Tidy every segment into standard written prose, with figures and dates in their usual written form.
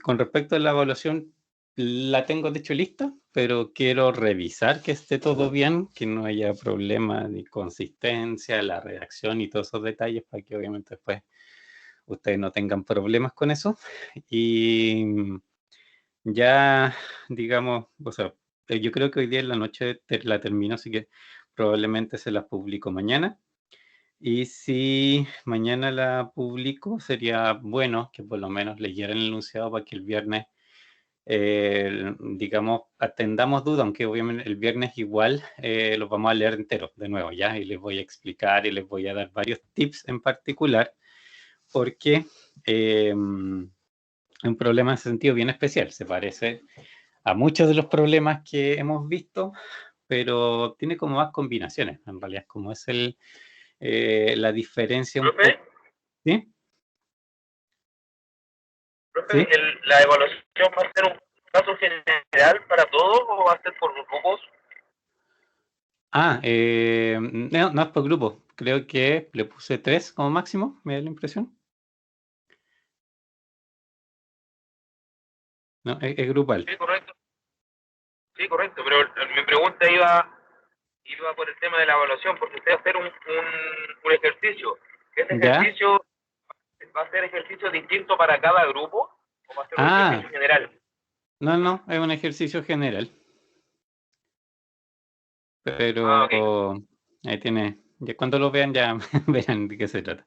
Con respecto a la evaluación, la tengo de hecho lista, pero quiero revisar que esté todo bien, que no haya problema de consistencia, la redacción y todos esos detalles para que obviamente después ustedes no tengan problemas con eso. Y ya, digamos, o sea, yo creo que hoy día en la noche la termino, así que probablemente se las publico mañana. Y si mañana la publico, sería bueno que por lo menos leyeran el enunciado para que el viernes, digamos, atendamos dudas, aunque obviamente el viernes igual los vamos a leer enteros de nuevo, ¿ya? Y les voy a explicar y les voy a dar varios tips en particular, porque un problema en ese sentido bien especial, se parece a muchos de los problemas que hemos visto, pero tiene como más combinaciones, en realidad, como es la diferencia un Profe, poco. ¿Sí? profe, ¿Sí? ¿la evaluación va a ser un caso general para todos o va a ser por grupos? No, no es por grupo, creo que le puse 3 como máximo, me da la impresión. No, es grupal. Sí, correcto, pero mi pregunta iba por el tema de la evaluación, porque usted va a hacer un ejercicio. ¿Ese ¿Ya? ejercicio va a ser ejercicio distinto para cada grupo o va a ser un Ah, ejercicio general? no, no, es un ejercicio general, Ah, ok. pero ahí tiene, ya cuando lo vean ya verán de qué se trata.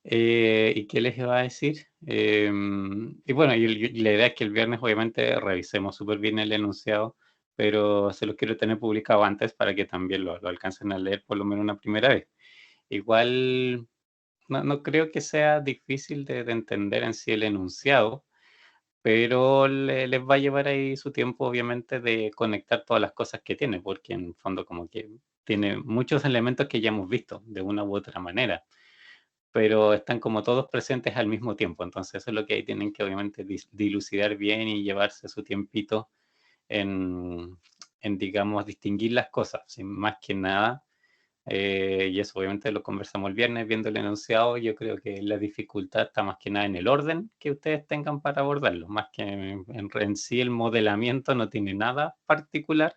¿Y qué les iba a decir? Y bueno, y la idea es que el viernes obviamente revisemos súper bien el enunciado, pero se los quiero tener publicado antes para que también lo alcancen a leer por lo menos una primera vez. Igual no creo que sea difícil de entender en sí el enunciado, pero les va a llevar ahí su tiempo, obviamente, de conectar todas las cosas que tiene, porque en el fondo como que tiene muchos elementos que ya hemos visto de una u otra manera, pero están como todos presentes al mismo tiempo. Entonces eso es lo que ahí tienen que obviamente dilucidar bien y llevarse su tiempito en, digamos, distinguir las cosas, sin más que nada. Y eso obviamente lo conversamos el viernes viendo el enunciado. Yo creo que la dificultad está más que nada en el orden que ustedes tengan para abordarlo, más que en sí el modelamiento no tiene nada particular,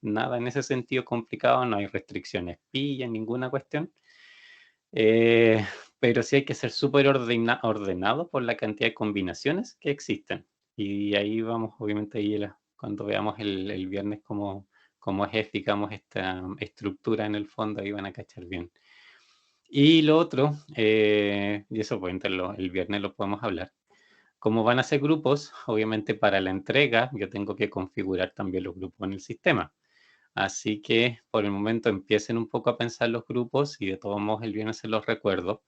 nada en ese sentido complicado, no hay restricciones PIA, ninguna cuestión. Eh, pero sí hay que ser súper ordenado por la cantidad de combinaciones que existen. Y ahí vamos, obviamente, cuando veamos el viernes cómo es, digamos, esta estructura en el fondo, ahí van a cachar bien. Y lo otro, y eso pues el viernes lo podemos hablar. Como van a ser grupos, obviamente para la entrega yo tengo que configurar también los grupos en el sistema. Así que por el momento empiecen un poco a pensar los grupos y de todos modos el viernes se los recuerdo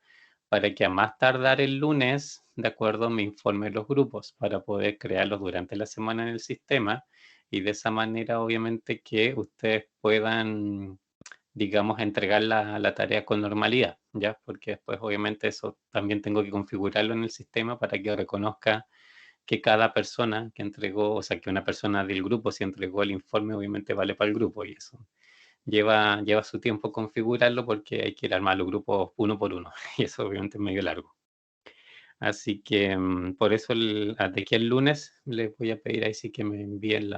para que a más tardar el lunes, de acuerdo, me informen los grupos para poder crearlos durante la semana en el sistema y de esa manera obviamente que ustedes puedan, digamos, entregar la tarea con normalidad, ¿ya? Porque después obviamente eso también tengo que configurarlo en el sistema para que reconozca que cada persona que entregó, o sea, que una persona del grupo si entregó el informe, obviamente vale para el grupo y eso lleva su tiempo configurarlo porque hay que ir armar los grupos uno por uno y eso obviamente es medio largo. Así que por eso de aquí al lunes les voy a pedir ahí sí que me envíen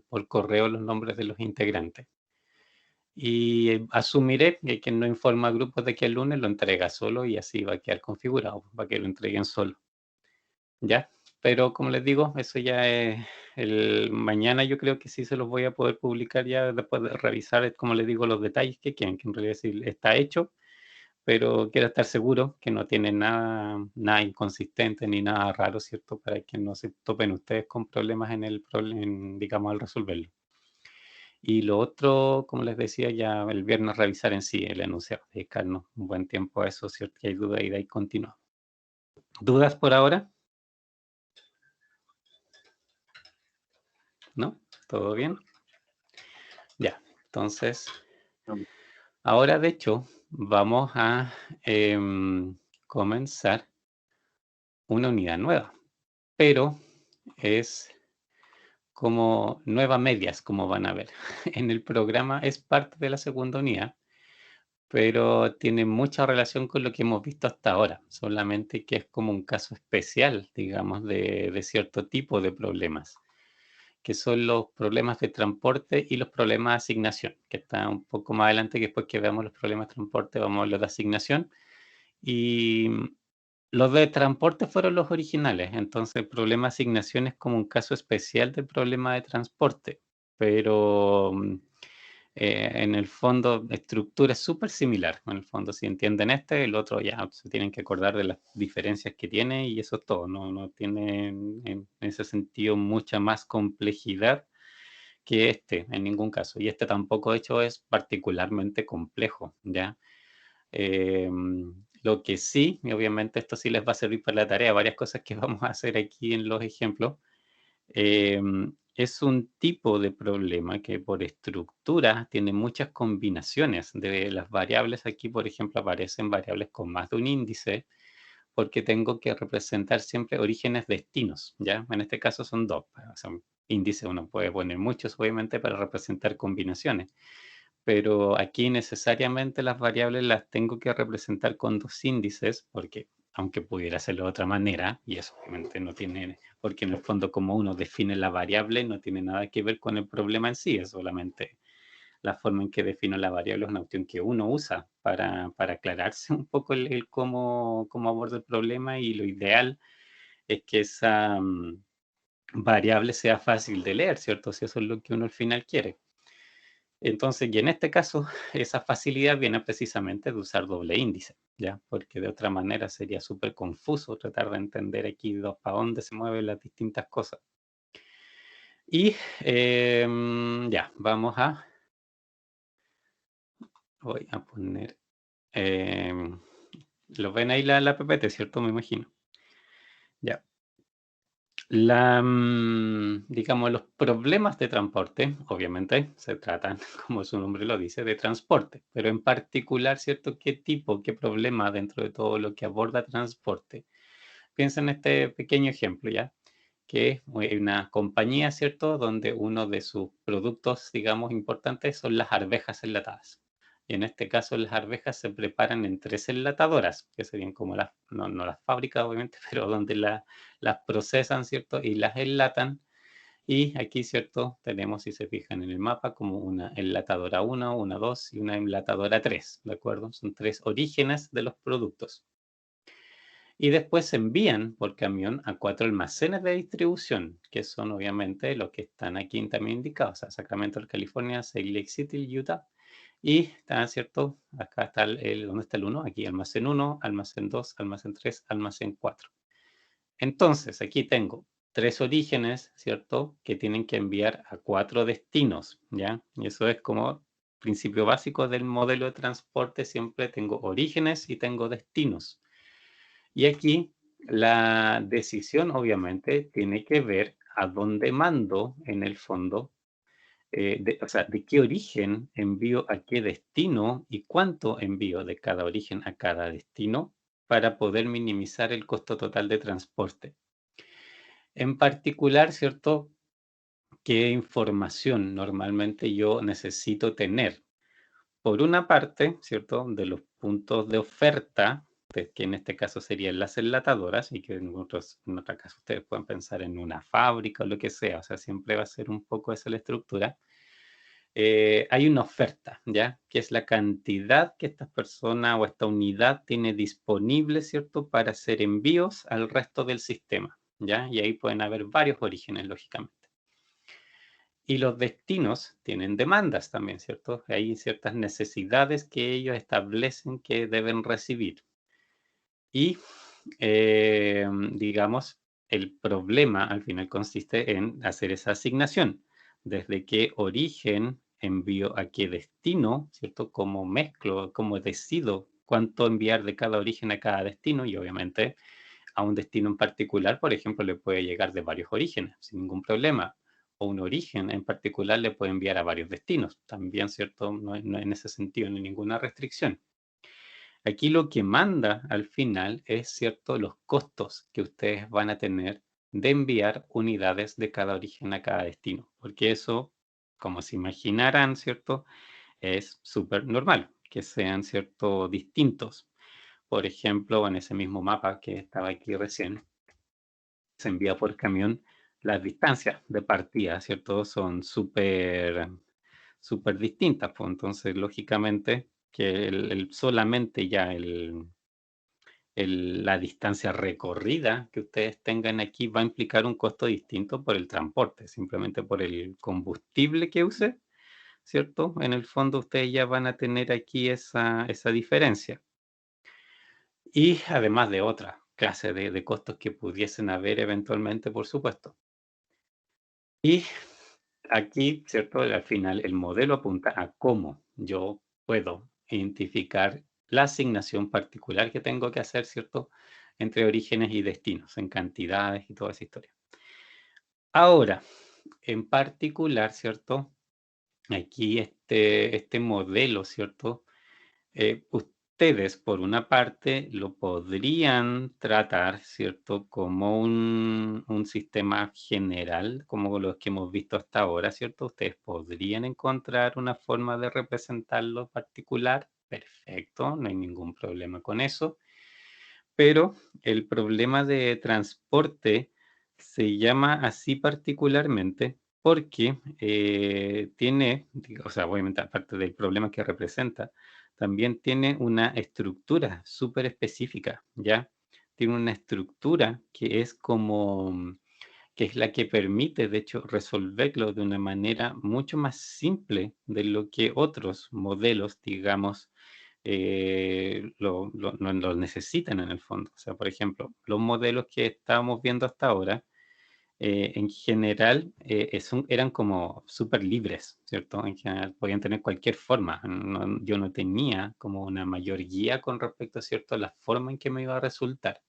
por correo los nombres de los integrantes. Y asumiré que quien no informa a grupos de aquí al lunes lo entrega solo y así va a quedar configurado, para que lo entreguen solo. ¿Ya? Pero como les digo, eso ya es mañana yo creo que sí se los voy a poder publicar ya después de revisar, como les digo, los detalles que quieren, que en realidad sí está hecho, pero quiero estar seguro que no tiene nada inconsistente ni nada raro, ¿cierto? Para que no se topen ustedes con problemas digamos, al resolverlo. Y lo otro, como les decía, ya el viernes revisar en sí el enunciado, dedicarnos un buen tiempo a eso, ¿cierto? Que hay dudas y de ahí continuamos. ¿Dudas por ahora? ¿No? ¿Todo bien? Ya, entonces, ahora de hecho vamos a comenzar una unidad nueva, pero es como nueva medias, como van a ver. En el programa es parte de la segunda unidad, pero tiene mucha relación con lo que hemos visto hasta ahora, solamente que es como un caso especial, digamos, de cierto tipo de problemas, que son los problemas de transporte y los problemas de asignación, que está un poco más adelante, que después que veamos los problemas de transporte, vamos a los de asignación. Y los de transporte fueron los originales, entonces el problema de asignación es como un caso especial del problema de transporte, pero en el fondo la estructura es súper similar. En el fondo, si entienden este, el otro ya se tienen que acordar de las diferencias que tiene y eso es todo. No tiene en ese sentido mucha más complejidad que este, en ningún caso. Y este tampoco, de hecho, es particularmente complejo, ¿ya? Lo que sí, y obviamente esto sí les va a servir para la tarea, varias cosas que vamos a hacer aquí en los ejemplos, es un tipo de problema que por estructura tiene muchas combinaciones de las variables. Aquí, por ejemplo, aparecen variables con más de un índice porque tengo que representar siempre orígenes destinos, ¿ya? En este caso son dos. O sea, índice uno puede poner muchos, obviamente, para representar combinaciones, pero aquí necesariamente las variables las tengo que representar con dos índices, porque aunque pudiera hacerlo de otra manera, y eso obviamente no tiene, porque en el fondo como uno define la variable no tiene nada que ver con el problema en sí, es solamente la forma en que defino la variable, es una opción que uno usa para aclararse un poco el cómo aborda el problema, y lo ideal es que esa variable sea fácil de leer, ¿cierto? Si eso es lo que uno al final quiere. Entonces, y en este caso, esa facilidad viene precisamente de usar doble índice, ¿ya? Porque de otra manera sería súper confuso tratar de entender aquí para dónde se mueven las distintas cosas. Y ya, voy a poner, lo ven ahí la PPT, ¿cierto? Me imagino. Ya. Digamos, los problemas de transporte, obviamente, se tratan, como su nombre lo dice, de transporte, pero en particular, ¿cierto? ¿Qué problema dentro de todo lo que aborda transporte? Piensa en este pequeño ejemplo, ¿ya? Que es una compañía, ¿cierto? Donde uno de sus productos, digamos, importantes son las arvejas enlatadas. Y en este caso, las arvejas se preparan en 3 enlatadoras, que serían como no las fábricas, obviamente, pero donde las procesan, ¿cierto? Y las enlatan. Y aquí, ¿cierto? Tenemos, si se fijan en el mapa, como una enlatadora 1, una 2 y una enlatadora 3, ¿de acuerdo? Son 3 orígenes de los productos. Y después se envían por camión a 4 almacenes de distribución, que son obviamente los que están aquí también indicados, o sea, Sacramento, California, Salt Lake City, Utah. Y está, ¿cierto? Acá está ¿dónde está el 1? Aquí, almacén 1, almacén 2, almacén 3, almacén 4. Entonces, aquí tengo 3 orígenes, ¿cierto? Que tienen que enviar a 4 destinos, ¿ya? Y eso es como principio básico del modelo de transporte, siempre tengo orígenes y tengo destinos. Y aquí la decisión obviamente tiene que ver a dónde mando en el fondo, o sea, de qué origen envío a qué destino y cuánto envío de cada origen a cada destino para poder minimizar el costo total de transporte. En particular, ¿cierto? ¿Qué información normalmente yo necesito tener? Por una parte, ¿cierto? De los puntos de oferta, que en este caso serían las enlatadoras, y que en otro caso ustedes pueden pensar en una fábrica o lo que sea, o sea, siempre va a ser un poco esa la estructura. Hay una oferta, ¿ya? Que es la cantidad que esta persona o esta unidad tiene disponible, ¿cierto? Para hacer envíos al resto del sistema, ¿ya? Y ahí pueden haber varios orígenes, lógicamente. Y los destinos tienen demandas también, ¿cierto? Hay ciertas necesidades que ellos establecen que deben recibir. Y, digamos, el problema al final consiste en hacer esa asignación. Desde qué origen envío a qué destino, ¿cierto? Cómo mezclo, cómo decido cuánto enviar de cada origen a cada destino, y obviamente a un destino en particular, por ejemplo, le puede llegar de varios orígenes sin ningún problema. O un origen en particular le puede enviar a varios destinos. También, ¿cierto? No en ese sentido, no hay ninguna restricción. Aquí lo que manda al final es, ¿cierto?, los costos que ustedes van a tener de enviar unidades de cada origen a cada destino. Porque eso, como se imaginarán, ¿cierto?, es súper normal. que sean, ¿cierto?, distintos. Por ejemplo, en ese mismo mapa que estaba aquí recién, se envía por camión las distancias de partida, ¿cierto? Son súper distintas, pues, entonces, lógicamente, que solamente ya la distancia recorrida que ustedes tengan aquí va a implicar un costo distinto por el transporte, simplemente por el combustible que use, ¿cierto? En el fondo ustedes ya van a tener aquí esa diferencia. Y además de otra clase de costos que pudiesen haber eventualmente, por supuesto. Y aquí, ¿cierto? Al final el modelo apunta a cómo yo puedo identificar la asignación particular que tengo que hacer, ¿cierto? Entre orígenes y destinos, en cantidades y toda esa historia. Ahora, en particular, ¿cierto? Aquí este modelo, ¿cierto? Ustedes, por una parte, lo podrían tratar, ¿cierto? Como un sistema general, como los que hemos visto hasta ahora, ¿cierto? Ustedes podrían encontrar una forma de representarlo particular. Perfecto, no hay ningún problema con eso. Pero el problema de transporte se llama así particularmente porque tiene, o sea, obviamente aparte del problema que representa, también tiene una estructura súper específica, ¿ya? Tiene una estructura que es como, que es la que permite, de hecho, resolverlo de una manera mucho más simple de lo que otros modelos, digamos, lo necesitan en el fondo. O sea, por ejemplo, los modelos que estábamos viendo hasta ahora, en general, eran como súper libres, ¿cierto? En general, podían tener cualquier forma. Yo no tenía como una mayor guía con respecto, ¿cierto?, a la forma en que me iba a resultar.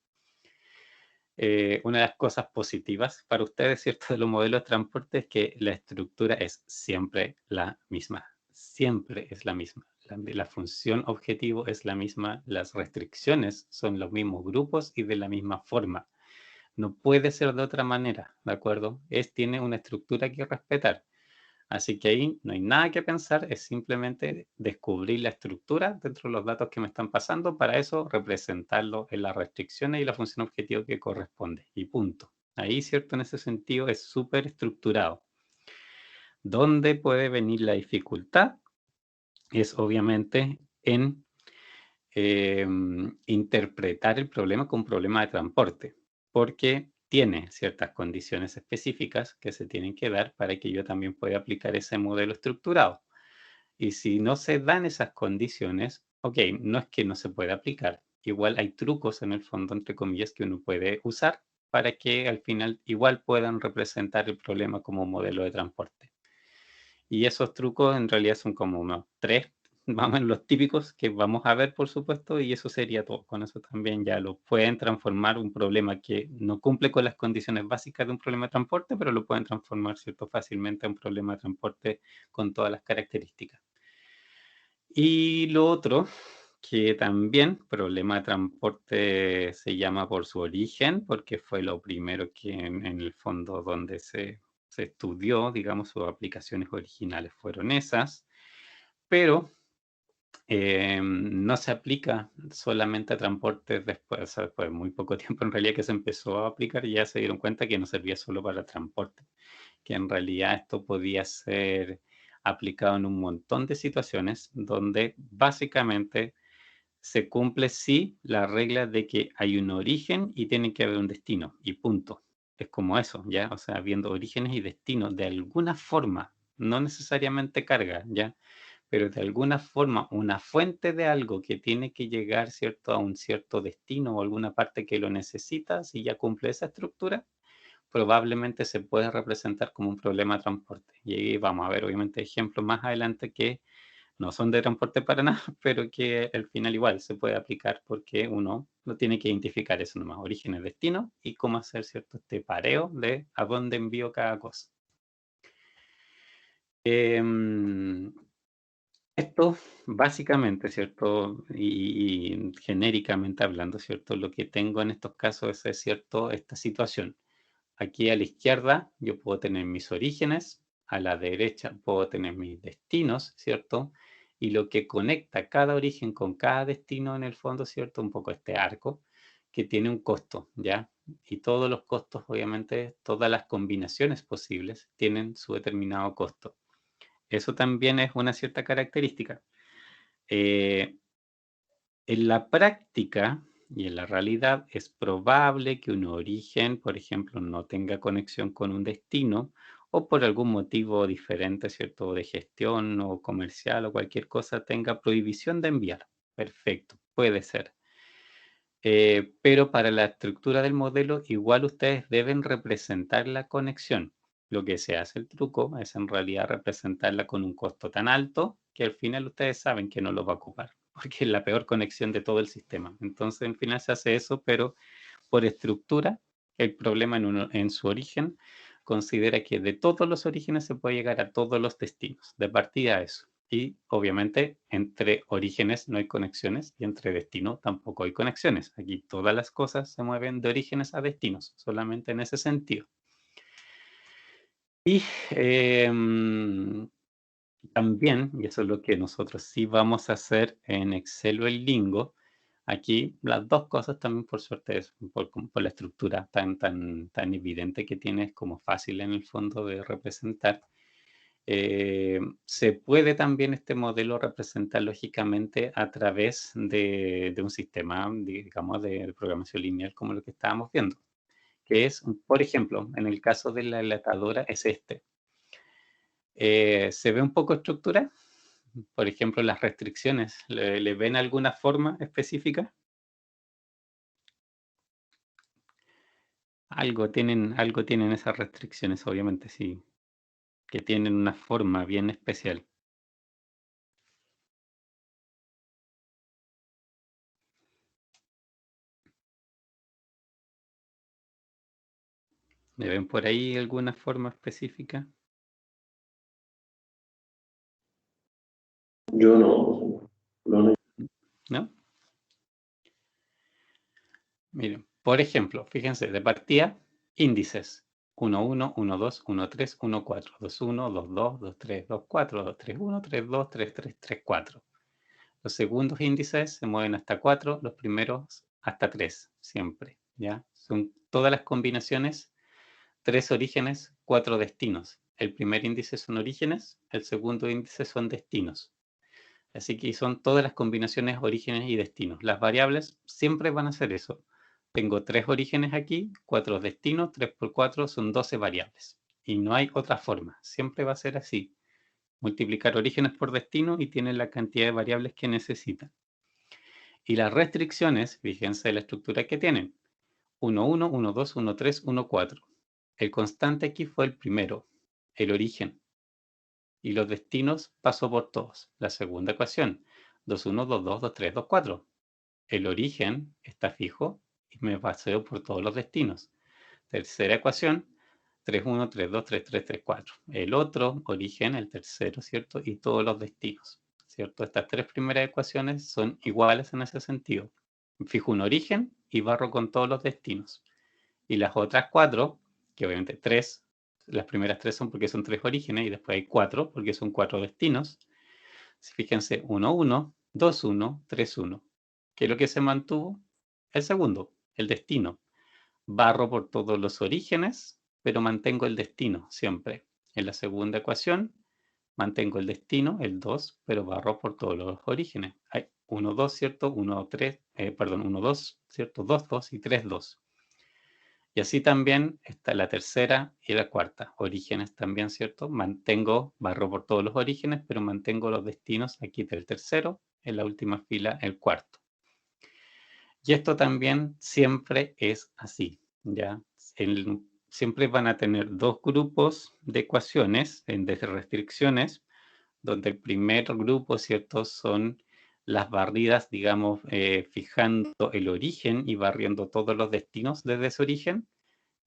Una de las cosas positivas para ustedes, ¿cierto?, de los modelos de transporte es que la estructura es siempre la misma. Siempre es la misma. La función objetivo es la misma. Las restricciones son los mismos grupos y de la misma forma. No puede ser de otra manera, ¿de acuerdo? Tiene una estructura que respetar. Así que ahí no hay nada que pensar, es simplemente descubrir la estructura dentro de los datos que me están pasando, para eso representarlo en las restricciones y la función objetivo que corresponde, y punto. Ahí, ¿cierto? En ese sentido es súper estructurado. ¿Dónde puede venir la dificultad? Es obviamente en interpretar el problema como un problema de transporte, porque tiene ciertas condiciones específicas que se tienen que dar para que yo también pueda aplicar ese modelo estructurado. Y si no se dan esas condiciones, ok, no es que no se pueda aplicar, igual hay trucos en el fondo, entre comillas, que uno puede usar para que al final igual puedan representar el problema como modelo de transporte. Y esos trucos en realidad son como unos tres, más o menos los típicos que vamos a ver, por supuesto, y eso sería todo. Con eso también ya lo pueden transformar un problema que no cumple con las condiciones básicas de un problema de transporte, pero lo pueden transformar, ¿cierto?, fácilmente a un problema de transporte con todas las características. Y lo otro, que también problema de transporte se llama por su origen, porque fue lo primero que en el fondo donde se estudió, digamos, sus aplicaciones originales fueron esas, pero no se aplica solamente a transportes después, o sea, después de muy poco tiempo en realidad que se empezó a aplicar, y ya se dieron cuenta que no servía solo para transporte, que en realidad esto podía ser aplicado en un montón de situaciones donde básicamente se cumple sí la regla de que hay un origen y tiene que haber un destino, y punto. Es como eso, ¿ya? O sea, viendo orígenes y destinos de alguna forma, no necesariamente carga, ¿ya? Pero de alguna forma una fuente de algo que tiene que llegar, ¿cierto?, a un cierto destino o alguna parte que lo necesita, si ya cumple esa estructura, probablemente se puede representar como un problema de transporte. Y ahí vamos a ver, obviamente, ejemplos más adelante que no son de transporte para nada, pero que al final igual se puede aplicar porque uno no tiene que identificar eso nomás, orígenes, destino y cómo hacer, ¿cierto?, este pareo de a dónde envío cada cosa. Em, Esto básicamente, ¿cierto? Y genéricamente hablando, ¿cierto? Lo que tengo en estos casos es, ¿cierto?, esta situación. Aquí a la izquierda yo puedo tener mis orígenes, a la derecha puedo tener mis destinos, ¿cierto? y lo que conecta cada origen con cada destino en el fondo, ¿cierto? Un poco este arco que tiene un costo, ¿ya? Y todos los costos, obviamente, todas las combinaciones posibles tienen su determinado costo. Eso también es una cierta característica. En la práctica y en la realidad es probable que un origen, por ejemplo, no tenga conexión con un destino o por algún motivo diferente, ¿cierto? De gestión o comercial o cualquier cosa tenga prohibición de enviar. Perfecto, puede ser. Pero para la estructura del modelo igual ustedes deben representar la conexión. Lo que se hace el truco es en realidad representarla con un costo tan alto que al final ustedes saben que no lo va a ocupar, porque es la peor conexión de todo el sistema. Entonces al final se hace eso, pero por estructura, el problema en su origen considera que de todos los orígenes se puede llegar a todos los destinos. De partida a eso. Y obviamente entre orígenes no hay conexiones y entre destinos tampoco hay conexiones. Aquí todas las cosas se mueven de orígenes a destinos, solamente en ese sentido. Y también, y eso es lo que nosotros sí vamos a hacer en Excel o en Lingo, aquí las dos cosas también por suerte es por la estructura tan evidente que tiene, es como fácil en el fondo de representar. Se puede también este modelo representar lógicamente a través de un sistema, digamos, de programación lineal como lo que estábamos viendo, que es, por ejemplo, en el caso de la enlatadora es este. ¿Se ve un poco estructura? Por ejemplo, las restricciones, ¿le ven alguna forma específica? Algo tienen esas restricciones, obviamente, sí, que tienen una forma bien especial. ¿Le ven por ahí alguna forma específica? Yo no. ¿No? Miren, por ejemplo, fíjense, de partida, índices. 1, 1, 1, 2, 1, 3, 1, 4, 2, 1, 2, 2, 2, 3, 2, 4, 2, 3, 1, 3, 2, 3, 3, 3, 4. Los segundos índices se mueven hasta 4, los primeros hasta 3, siempre, ¿ya? Son todas las combinaciones, 3 orígenes, 4 destinos. El primer índice son orígenes, el segundo índice son destinos. Así que son todas las combinaciones orígenes y destinos. Las variables siempre van a ser eso. Tengo 3 orígenes aquí, 4 destinos, 3 por 4 son 12 variables. Y no hay otra forma, siempre va a ser así. Multiplicar orígenes por destino y tienen la cantidad de variables que necesitan. Y las restricciones, fíjense la estructura que tienen. 1, 1, 1, 2, 1, 3, 1, 4. El constante aquí fue el primero, el origen. Y los destinos pasó por todos. La segunda ecuación, 2, 1, 2, 2, 2, 3, 2, 4. El origen está fijo y me paseo por todos los destinos. Tercera ecuación, 3, 1, 3, 2, 3, 3, 3, 4. El otro origen, el tercero, ¿cierto? Y todos los destinos, ¿cierto? Estas 3 primeras ecuaciones son iguales en ese sentido. Fijo un origen y barro con todos los destinos. Y las otras 4, que obviamente 3, las primeras 3 son porque son 3 orígenes y después hay 4 porque son 4 destinos. Fíjense, 1, 1, 2, 1, 3, 1. ¿Qué es lo que se mantuvo? El segundo, el destino. Barro por todos los orígenes, pero mantengo el destino siempre. En la segunda ecuación, mantengo el destino, el 2, pero barro por todos los orígenes. Hay 1, 2, ¿cierto? 1, 3, perdón, 1, 2, ¿cierto? 2, 2 y 3, 2. Y así también está la tercera y la cuarta. Orígenes también, ¿cierto? Mantengo, barro por todos los orígenes, pero mantengo los destinos aquí del tercero, en la última fila el cuarto. Y esto también siempre es así, ¿ya? Siempre van a tener dos grupos de ecuaciones, de restricciones, donde el primer grupo, ¿cierto? Son las barridas, digamos, fijando el origen y barriendo todos los destinos desde ese origen.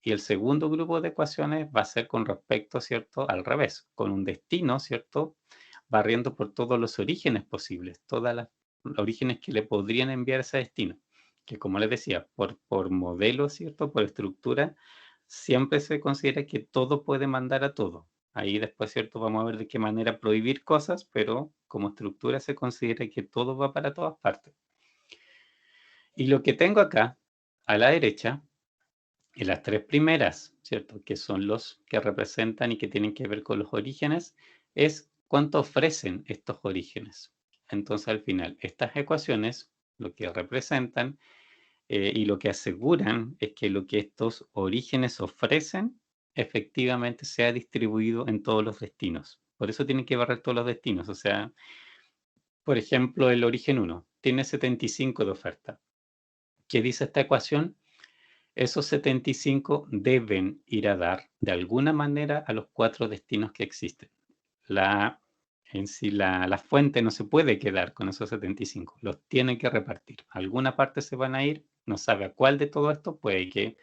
Y el segundo grupo de ecuaciones va a ser con respecto, ¿cierto? Al revés, con un destino, ¿cierto? Barriendo por todos los orígenes posibles, todos los orígenes que le podrían enviar ese destino. Que como les decía, por modelo, ¿cierto? Por estructura, siempre se considera que todo puede mandar a todo. Ahí después, ¿cierto? Vamos a ver de qué manera prohibir cosas, pero como estructura se considera que todo va para todas partes. Y lo que tengo acá, a la derecha, en las tres primeras, ¿cierto? Que son los que representan y que tienen que ver con los orígenes, es cuánto ofrecen estos orígenes. Entonces, al final, estas ecuaciones, lo que representan y lo que aseguran es que lo que estos orígenes ofrecen, efectivamente sea distribuido en todos los destinos. Por eso tienen que barrer todos los destinos. O sea, por ejemplo, el origen 1 tiene 75 de oferta. ¿Qué dice esta ecuación? Esos 75 deben ir a dar de alguna manera a los 4 destinos que existen. En sí, la fuente no se puede quedar con esos 75, los tiene que repartir. Alguna parte se van a ir, no sabe a cuál de todo esto, puede que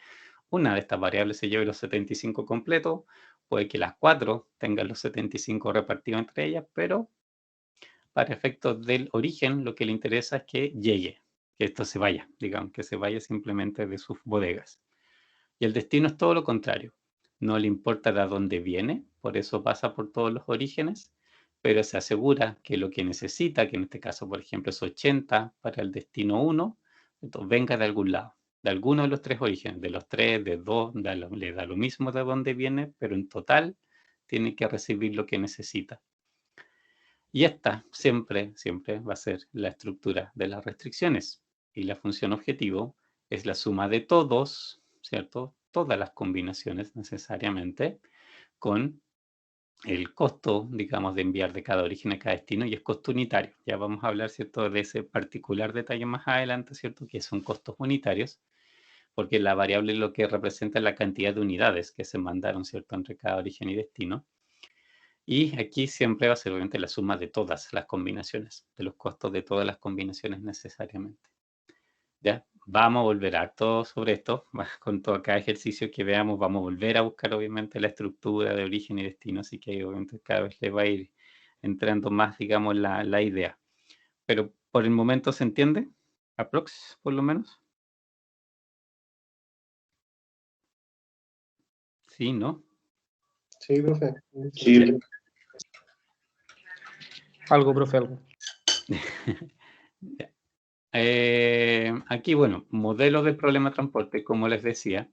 una de estas variables se lleve los 75 completos, puede que las 4 tengan los 75 repartidos entre ellas, pero para efectos del origen lo que le interesa es que llegue, que esto se vaya, digamos, que se vaya simplemente de sus bodegas. Y el destino es todo lo contrario. No le importa de dónde viene, por eso pasa por todos los orígenes, pero se asegura que lo que necesita, que en este caso, por ejemplo, es 80 para el destino 1, entonces venga de algún lado, de alguno de los tres orígenes, de los tres, de dos, le da lo mismo de dónde viene, pero en total tiene que recibir lo que necesita. Y esta siempre, siempre va a ser la estructura de las restricciones. Y la función objetivo es la suma de todos, ¿cierto? Todas las combinaciones necesariamente con el costo, digamos, de enviar de cada origen a cada destino y es costo unitario. Ya vamos a hablar, ¿cierto?, de ese particular detalle más adelante, ¿cierto?, que son costos unitarios, porque la variable es lo que representa la cantidad de unidades que se mandaron, ¿cierto?, entre cada origen y destino. Y aquí siempre va a ser obviamente la suma de todas las combinaciones, de los costos de todas las combinaciones necesariamente. ¿Ya? Vamos a volver a todo sobre esto, con todo cada ejercicio que veamos, vamos a volver a buscar obviamente la estructura de origen y destino, así que obviamente cada vez le va a ir entrando más, digamos, la idea. Pero por el momento se entiende, aprox, por lo menos. Sí, ¿no? Sí, profe. Sí. Algo, profe, algo. Ya. Aquí, bueno, modelo del problema de transporte, como les decía,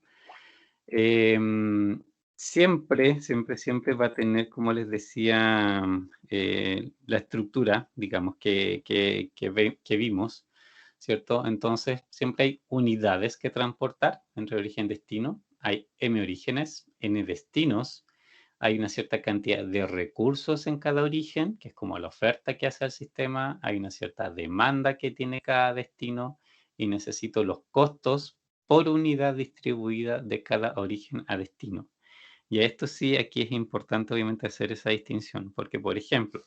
siempre, siempre, siempre va a tener, como les decía, la estructura, digamos, que vimos, ¿cierto? Entonces, siempre hay unidades que transportar entre origen y destino. Hay M orígenes, N destinos. Hay una cierta cantidad de recursos en cada origen, que es como la oferta que hace el sistema. Hay una cierta demanda que tiene cada destino y necesito los costos por unidad distribuida de cada origen a destino. Y a esto sí, aquí es importante obviamente hacer esa distinción, porque por ejemplo,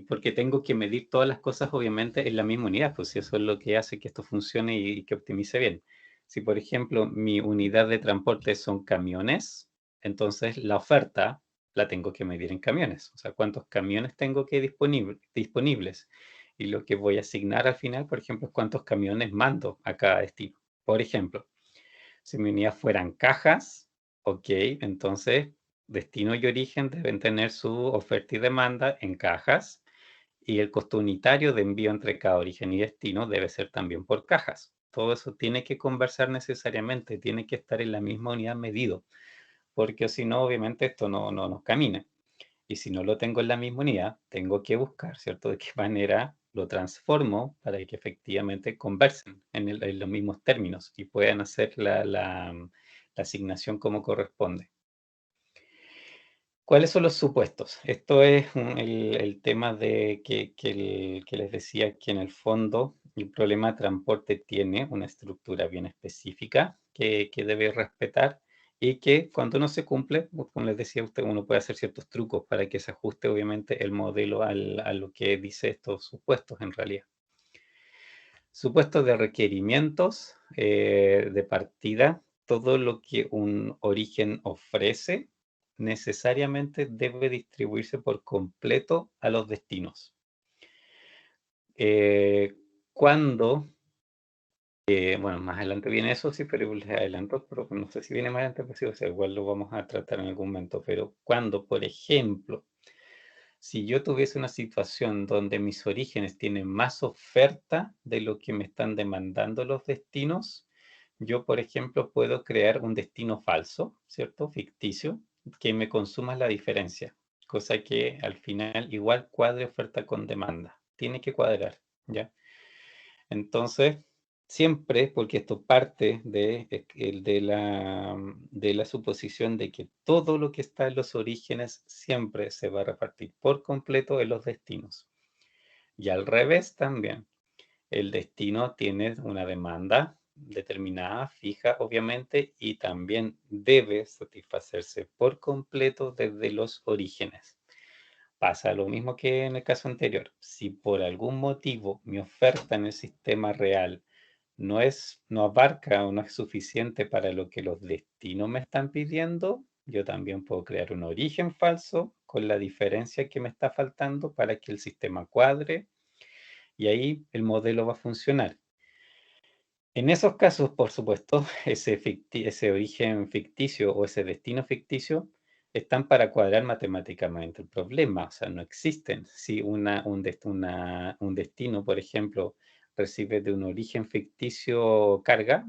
porque tengo que medir todas las cosas obviamente en la misma unidad, pues si eso es lo que hace que esto funcione y que optimice bien. Si por ejemplo mi unidad de transporte son camiones, entonces la oferta la tengo que medir en camiones, o sea, cuántos camiones tengo que disponibles. Y lo que voy a asignar al final, por ejemplo, es cuántos camiones mando a cada destino. Por ejemplo, si mi unidad fueran cajas, ok, entonces destino y origen deben tener su oferta y demanda en cajas y el costo unitario de envío entre cada origen y destino debe ser también por cajas. Todo eso tiene que conversar necesariamente, tiene que estar en la misma unidad medido, porque si no, obviamente esto no camina. Y si no lo tengo en la misma unidad, tengo que buscar, ¿cierto?, de qué manera lo transformo para que efectivamente conversen en los mismos términos y puedan hacer la asignación como corresponde. ¿Cuáles son los supuestos? Esto es el tema de que les decía que en el fondo el problema de transporte tiene una estructura bien específica que debe respetar y que cuando no se cumple, como les decía usted, uno puede hacer ciertos trucos para que se ajuste obviamente el modelo a lo que dice estos supuestos en realidad. Supuestos de requerimientos de partida, todo lo que un origen ofrece necesariamente debe distribuirse por completo a los destinos. Cuando Bueno, más adelante viene eso, sí, pero les adelanto, pero no sé si viene más adelante, pues sí, o sea, igual lo vamos a tratar en algún momento, pero cuando, por ejemplo, si yo tuviese una situación donde mis orígenes tienen más oferta de lo que me están demandando los destinos, yo, por ejemplo, puedo crear un destino falso, ¿cierto? Ficticio, que me consuma la diferencia, cosa que al final igual cuadre oferta con demanda. Tiene que cuadrar, ¿ya? Entonces, siempre, porque esto parte de la suposición de que todo lo que está en los orígenes siempre se va a repartir por completo en los destinos. Y al revés también, el destino tiene una demanda determinada, fija, obviamente, y también debe satisfacerse por completo desde los orígenes. Pasa lo mismo que en el caso anterior. Si por algún motivo mi oferta en el sistema real no abarca o no es suficiente para lo que los destinos me están pidiendo, yo también puedo crear un origen falso con la diferencia que me está faltando para que el sistema cuadre y ahí el modelo va a funcionar. En esos casos, por supuesto, ese origen ficticio o ese destino ficticio están para cuadrar matemáticamente el problema, o sea, no existen. Si un destino, por ejemplo, recibe de un origen ficticio carga,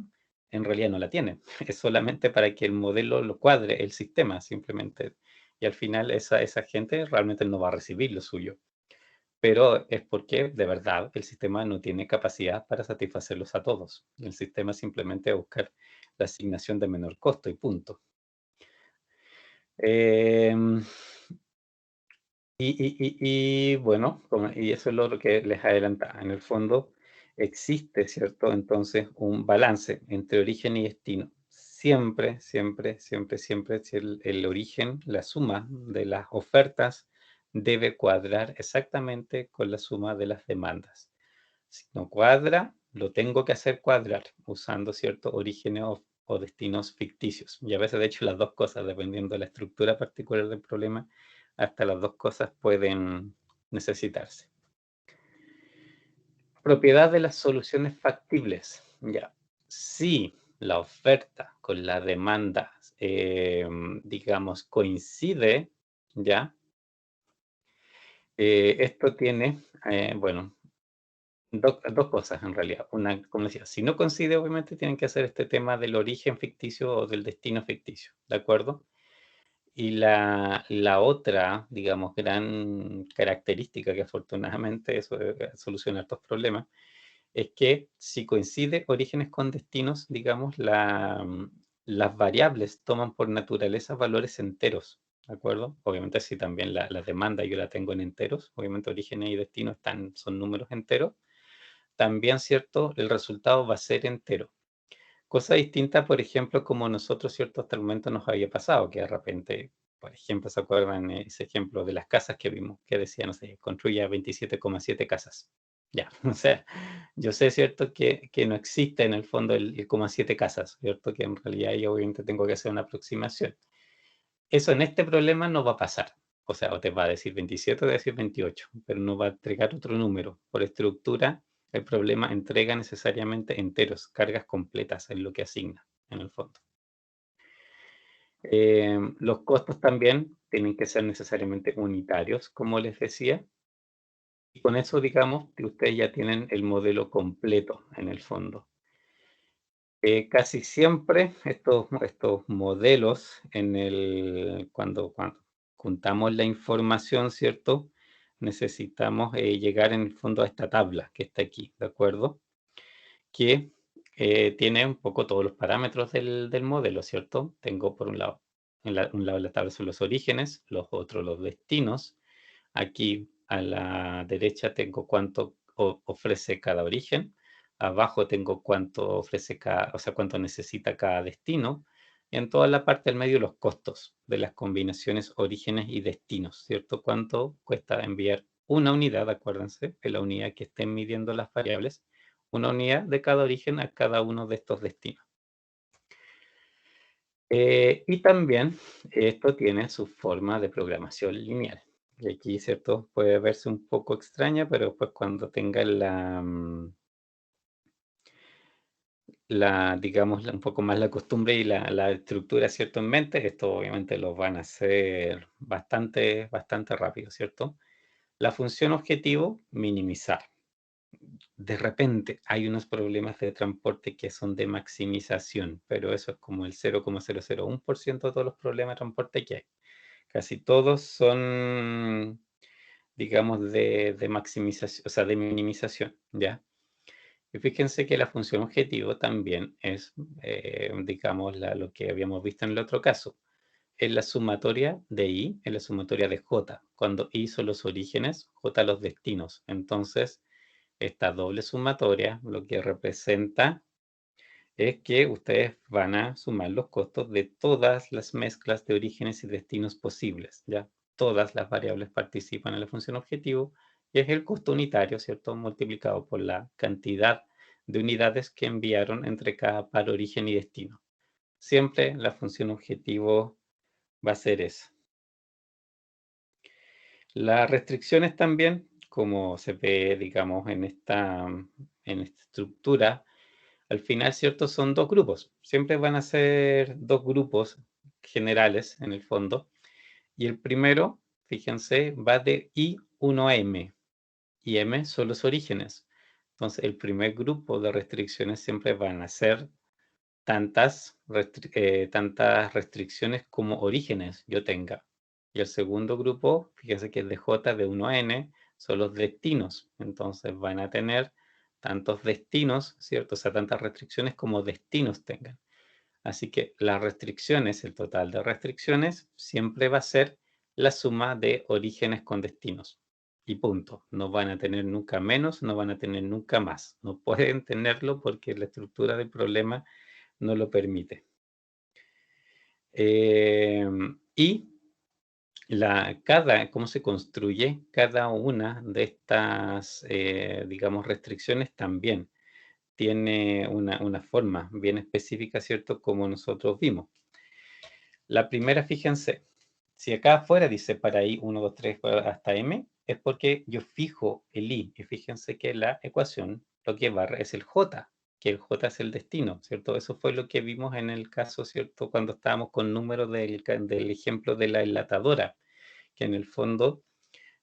en realidad no la tiene. Es solamente para que el modelo lo cuadre, el sistema simplemente. Y al final esa gente realmente no va a recibir lo suyo. Pero es porque de verdad el sistema no tiene capacidad para satisfacerlos a todos. El sistema simplemente va a buscar la asignación de menor costo y punto. Em, bueno, y eso es lo que les adelantaba. En el fondo existe, ¿cierto? Entonces un balance entre origen y destino. Siempre, siempre, siempre, siempre, si el origen, la suma de las ofertas debe cuadrar exactamente con la suma de las demandas. Si no cuadra, lo tengo que hacer cuadrar usando ciertos orígenes o destinos ficticios. Y a veces, de hecho, las dos cosas, dependiendo de la estructura particular del problema, hasta las dos cosas pueden necesitarse. Propiedad de las soluciones factibles. Ya. Si la oferta con la demanda, digamos, coincide, ya, esto tiene, bueno, dos cosas en realidad. Una, como decía, si no coincide, obviamente tienen que hacer este tema del origen ficticio o del destino ficticio, ¿de acuerdo? Y la otra, digamos, gran característica que afortunadamente eso soluciona estos problemas, es que si coincide orígenes con destinos, digamos, las variables toman por naturaleza valores enteros, ¿de acuerdo? Obviamente si también la demanda yo la tengo en enteros, obviamente orígenes y destinos son números enteros, también, ¿cierto? El resultado va a ser entero. Cosa distinta, por ejemplo, como nosotros, ¿cierto? Hasta el momento nos había pasado, que de repente, por ejemplo, ¿se acuerdan ese ejemplo de las casas que vimos? Que decía, no sé, construya 27,7 casas. Ya, o sea, yo sé, ¿cierto? Que no existe en el fondo el 0,7 casas, ¿cierto? Que en realidad yo obviamente tengo que hacer una aproximación. Eso en este problema no va a pasar. O sea, o te va a decir 27 o te va a decir 28, pero no va a entregar otro número. Por estructura, el problema entrega necesariamente enteros, cargas completas es lo que asigna, en el fondo. Los costos también tienen que ser necesariamente unitarios, como les decía. Y con eso, digamos, que ustedes ya tienen el modelo completo, en el fondo. Casi siempre estos modelos, cuando juntamos la información, ¿cierto? Necesitamos llegar en el fondo a esta tabla que está aquí, ¿de acuerdo? Que tiene un poco todos los parámetros del modelo, ¿cierto? Tengo por un lado, un lado de la tabla son los orígenes, los otros los destinos. Aquí a la derecha tengo cuánto ofrece cada origen. Abajo tengo cuánto ofrece o sea, cuánto necesita cada destino. Y en toda la parte del medio los costos de las combinaciones orígenes y destinos, ¿cierto? Cuánto cuesta enviar una unidad, acuérdense, de la unidad que estén midiendo las variables, una unidad de cada origen a cada uno de estos destinos. Y también esto tiene su forma de programación lineal. Y aquí, ¿cierto? Puede verse un poco extraña, pero después cuando tenga digamos, un poco más la costumbre y la estructura, ¿cierto? En mente, esto obviamente lo van a hacer bastante rápido, ¿cierto? La función objetivo, minimizar. De repente hay unos problemas de transporte que son de maximización, pero eso es como el 0,001% de todos los problemas de transporte que hay. Casi todos son, digamos, de maximización, o sea, de minimización, ¿ya? Y fíjense que la función objetivo también es, digamos, lo que habíamos visto en el otro caso. Es la sumatoria de I, es la sumatoria de J. Cuando I son los orígenes, J los destinos. Entonces, esta doble sumatoria lo que representa es que ustedes van a sumar los costos de todas las mezclas de orígenes y destinos posibles, ¿ya? Todas las variables participan en la función objetivo y es el costo unitario, ¿cierto? Multiplicado por la cantidad de unidades que enviaron entre cada par origen y destino. Siempre la función objetivo va a ser esa. Las restricciones también, como se ve, digamos, en esta estructura, al final, ¿cierto? Son dos grupos. Siempre van a ser dos grupos generales, en el fondo. Y el primero, fíjense, va de I1 a M. Y M son los orígenes. Entonces, el primer grupo de restricciones siempre van a ser tantas restricciones como orígenes yo tenga. Y el segundo grupo, fíjense que es de J de 1 a N, son los destinos. Entonces van a tener tantos destinos, ¿cierto? O sea, tantas restricciones como destinos tengan. Así que las restricciones, el total de restricciones, siempre va a ser la suma de orígenes con destinos. Y punto. No van a tener nunca menos, no van a tener nunca más. No pueden tenerlo porque la estructura del problema no lo permite. Y cómo se construye cada una de estas, digamos, restricciones también tiene una forma bien específica, ¿cierto? Como nosotros vimos. La primera, fíjense, si acá afuera dice para I 1, 2, 3 hasta M, es porque yo fijo el I. Y fíjense que la ecuación lo que barra es el J, que el J es el destino, ¿cierto? Eso fue lo que vimos en el caso, ¿cierto? Cuando estábamos con números del ejemplo de la enlatadora, que en el fondo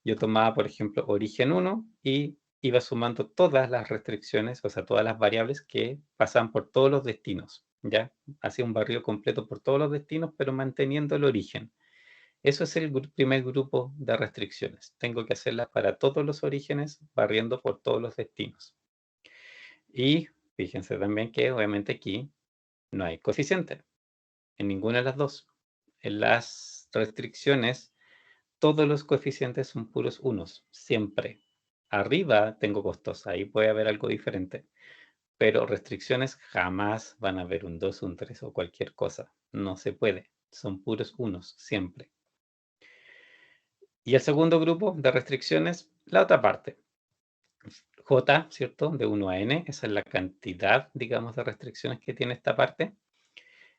yo tomaba, por ejemplo, origen 1 y iba sumando todas las restricciones, o sea, todas las variables que pasan por todos los destinos, ¿ya? Hacía un barrido completo por todos los destinos, pero manteniendo el origen. Eso es el primer grupo de restricciones. Tengo que hacerlas para todos los orígenes, barriendo por todos los destinos. Y fíjense también que obviamente aquí no hay coeficiente en ninguna de las dos. En las restricciones, todos los coeficientes son puros unos, siempre. Arriba tengo costos, ahí puede haber algo diferente. Pero restricciones jamás van a haber un 2, un 3 o cualquier cosa. No se puede. Son puros unos, siempre. Y el segundo grupo de restricciones, la otra parte. J, ¿cierto? De 1 a n, esa es la cantidad, digamos, de restricciones que tiene esta parte.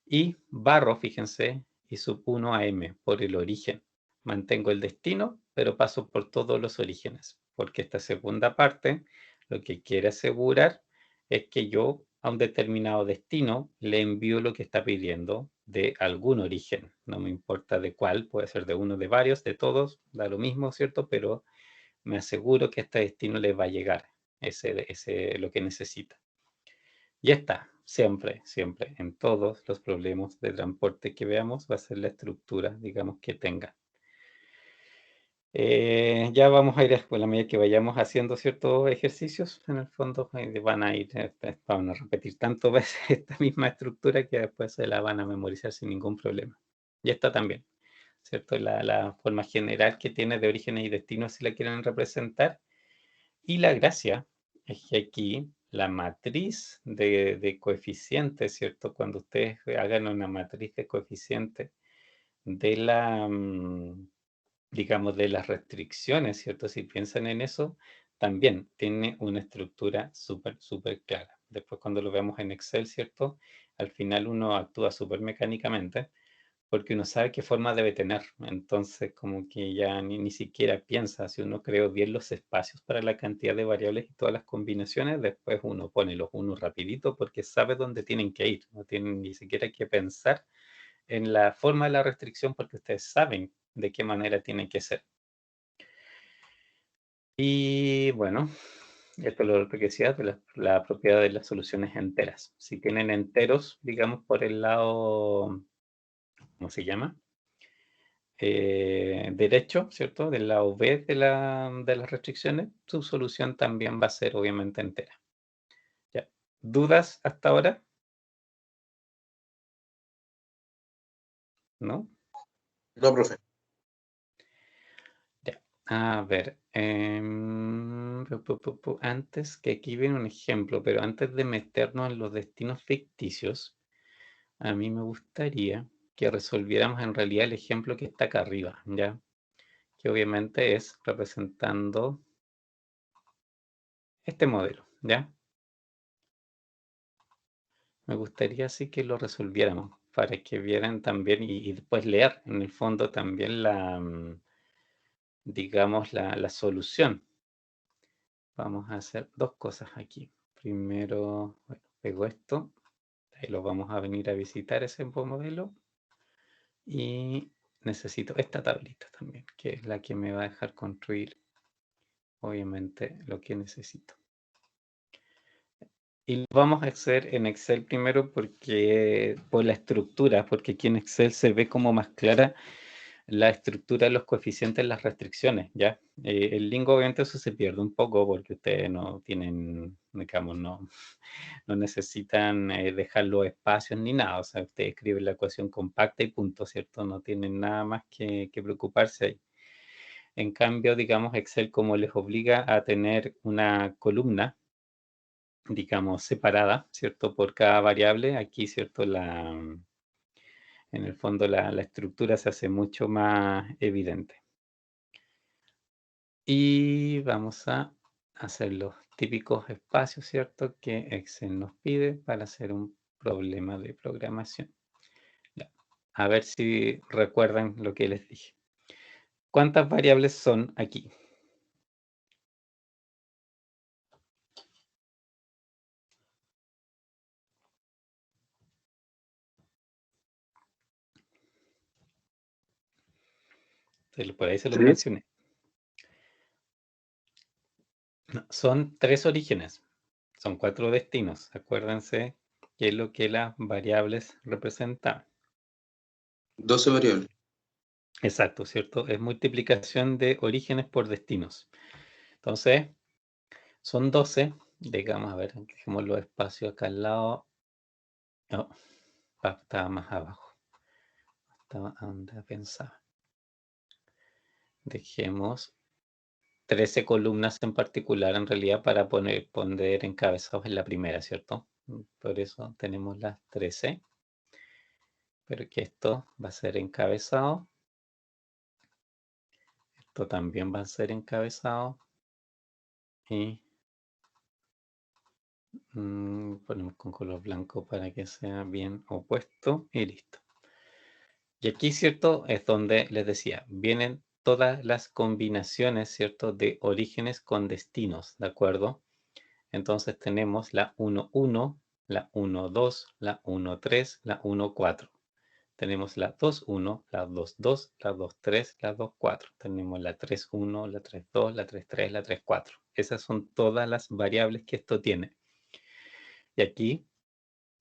Y barro, fíjense, y sub 1 a m, por el origen. Mantengo el destino, pero paso por todos los orígenes, porque esta segunda parte lo que quiere asegurar es que yo a un determinado destino le envío lo que está pidiendo de algún origen. No me importa de cuál, puede ser de uno, de varios, de todos, da lo mismo, ¿cierto? Pero me aseguro que a este destino le va a llegar lo que necesita. Y está, siempre, en todos los problemas de transporte que veamos va a ser la estructura, digamos, que tenga. Ya vamos a ir, a la medida que vayamos haciendo ciertos ejercicios, en el fondo van a repetir tantas veces esta misma estructura que después se la van a memorizar sin ningún problema. Y esta también, ¿cierto? La forma general que tiene de orígenes y destinos si la quieren representar. Y la gracia es que aquí la matriz de coeficientes, ¿cierto? Cuando ustedes hagan una matriz de coeficientes de digamos, de las restricciones, ¿cierto? Si piensan en eso, también tiene una estructura súper clara. Después cuando lo veamos en Excel, ¿cierto? Al final uno actúa súper mecánicamente, porque uno sabe qué forma debe tener. Entonces, como que ya ni siquiera piensa. Si uno creó bien los espacios para la cantidad de variables y todas las combinaciones, después uno pone los unos rapidito porque sabe dónde tienen que ir. No tienen ni siquiera que pensar en la forma de la restricción porque ustedes saben de qué manera tienen que ser. Y bueno, esto es lo que decía de la propiedad de las soluciones enteras. Si tienen enteros, digamos, por el lado, ¿cómo se llama? Derecho, ¿cierto? Del lado B de las restricciones, su solución también va a ser obviamente entera. ¿Ya? ¿Dudas hasta ahora? ¿No? No, profe. Ya. A ver, antes que aquí viene un ejemplo, pero antes de meternos en los destinos ficticios, a mí me gustaría que resolviéramos en realidad el ejemplo que está acá arriba, ¿ya? Que obviamente es representando este modelo, ¿ya? Me gustaría así que lo resolviéramos para que vieran también y después leer en el fondo también digamos, la solución. Vamos a hacer dos cosas aquí. Primero, bueno, pego esto, ahí lo vamos a venir a visitar ese modelo y necesito esta tablita también, que es la que me va a dejar construir obviamente lo que necesito. Y lo vamos a hacer en Excel primero porque por la estructura, porque aquí en Excel se ve como más clara la estructura de los coeficientes, las restricciones, ¿ya? El Lingo obviamente eso se pierde un poco porque ustedes no tienen, digamos, no necesitan dejar los espacios ni nada, o sea, ustedes escriben la ecuación compacta y punto, ¿cierto? No tienen nada más que preocuparse ahí. En cambio, digamos, Excel como les obliga a tener una columna, digamos, separada, ¿cierto? Por cada variable, aquí, ¿cierto? En el fondo la estructura se hace mucho más evidente. Y vamos a hacer los típicos espacios, ¿cierto? Que Excel nos pide para hacer un problema de programación. Ya. A ver si recuerdan lo que les dije. ¿Cuántas variables son aquí? Por ahí se los mencioné. No, son 3 orígenes. Son 4 destinos. Acuérdense qué es lo que las variables representan. 12 variables. Exacto, ¿cierto? Es multiplicación de orígenes por destinos. Entonces, son 12. Digamos, a ver, dejemos los espacios acá al lado. No, estaba más abajo. Estaba donde pensaba. Dejemos 13 columnas en particular, en realidad, para poner encabezados en la primera, ¿cierto? Por eso tenemos las 13. Pero que esto va a ser encabezado. Esto también va a ser encabezado. Y ponemos con color blanco para que sea bien opuesto. Y listo. Y aquí, ¿cierto? Es donde les decía, vienen todas las combinaciones, ¿cierto? De orígenes con destinos, ¿de acuerdo? Entonces tenemos la 1,1, la 1,2, la 1,3, la 1,4. Tenemos la 2,1, la 2,2, la 2,3, la 2,4. Tenemos la 3,1, la 3,2, la 3,3, la 3,4. Esas son todas las variables que esto tiene. Y aquí,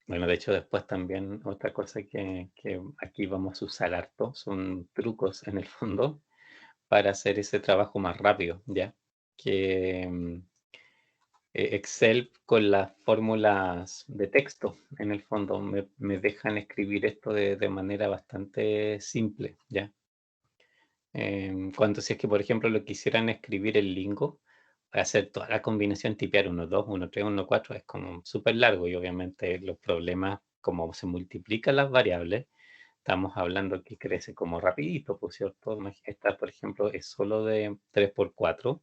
bueno, de hecho después también otra cosa que aquí vamos a usar harto, son trucos en el fondo para hacer ese trabajo más rápido, ¿ya? Que Excel con las fórmulas de texto, en el fondo, me dejan escribir esto de manera bastante simple, ¿ya? Cuando si es que, por ejemplo, lo quisieran escribir en Lingo, hacer toda la combinación, tipear 1, 2, 1, 3, 1, 4, es como súper largo y obviamente los problemas, como se multiplican las variables, estamos hablando que crece como rapidito, por cierto. Esta, por ejemplo, es solo de 3 por 4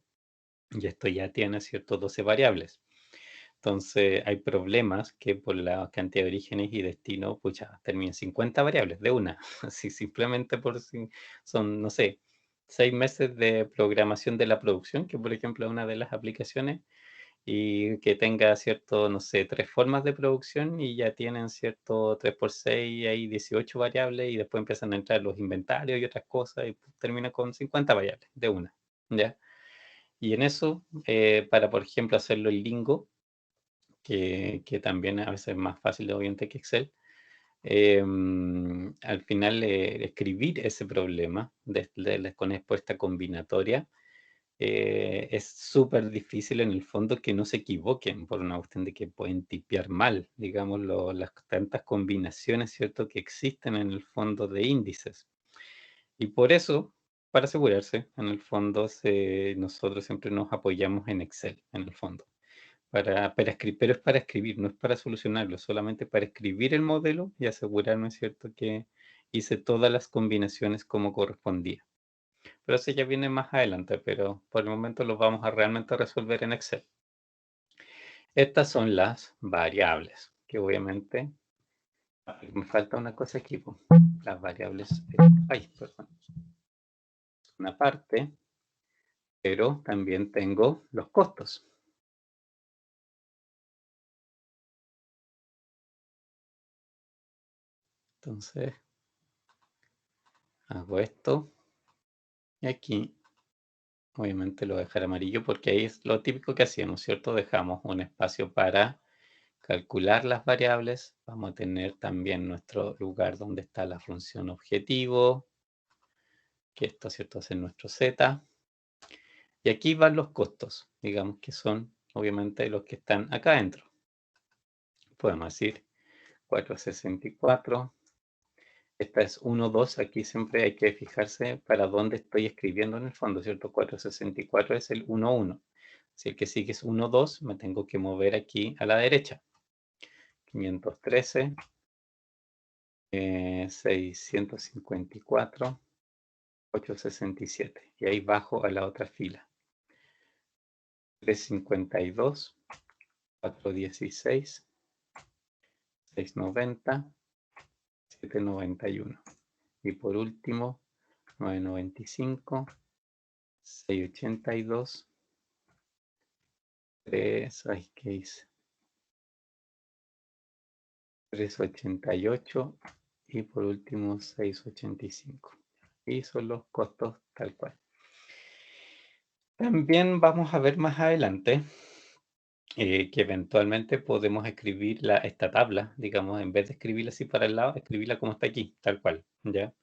y esto ya tiene, ¿cierto? 12 variables. Entonces hay problemas que por la cantidad de orígenes y destino, pucha, terminan 50 variables de una. Así simplemente por si son, no sé, 6 meses de programación de la producción, que por ejemplo es una de las aplicaciones, y que tenga cierto, no sé, 3 formas de producción y ya tienen cierto 3 por 6, hay 18 variables y después empiezan a entrar los inventarios y otras cosas y termina con 50 variables de una, ¿ya? Y en eso, para por ejemplo hacerlo en Lingo, que también a veces es más fácil obviamente que Excel, al final escribir ese problema con esta combinatoria es súper difícil en el fondo que no se equivoquen por una cuestión de que pueden tipear mal, digamos, las tantas combinaciones, ¿cierto?, que existen en el fondo de índices. Y por eso, para asegurarse, en el fondo, nosotros siempre nos apoyamos en Excel, en el fondo. Pero es para escribir, no es para solucionarlo, solamente para escribir el modelo y asegurarme, ¿cierto?, que hice todas las combinaciones como correspondía. Pero eso ya viene más adelante, pero por el momento lo vamos a realmente resolver en Excel. Estas son las variables, que obviamente me falta una cosa aquí, po. Las variables, perdón, una parte, pero también tengo los costos. Entonces, hago esto y aquí, obviamente lo voy a dejar amarillo porque ahí es lo típico que hacíamos, ¿cierto? Dejamos un espacio para calcular las variables. Vamos a tener también nuestro lugar donde está la función objetivo, que esto, ¿cierto?, es en nuestro Z. Y aquí van los costos, digamos que son obviamente los que están acá adentro. Podemos decir 464. Esta es 1, 2. Aquí siempre hay que fijarse para dónde estoy escribiendo en el fondo, ¿cierto? 464 es el 1, 1. Si el que sigue es 1, 2, me tengo que mover aquí a la derecha. 513. 654. 867. Y ahí bajo a la otra fila. 352. 416. 690. 791. Y por último, 995. 682. 388 y por último 685. Y son los costos tal cual. También vamos a ver más adelante que eventualmente podemos escribir esta tabla, digamos, en vez de escribirla así para el lado, escribirla como está aquí, tal cual, ¿ya?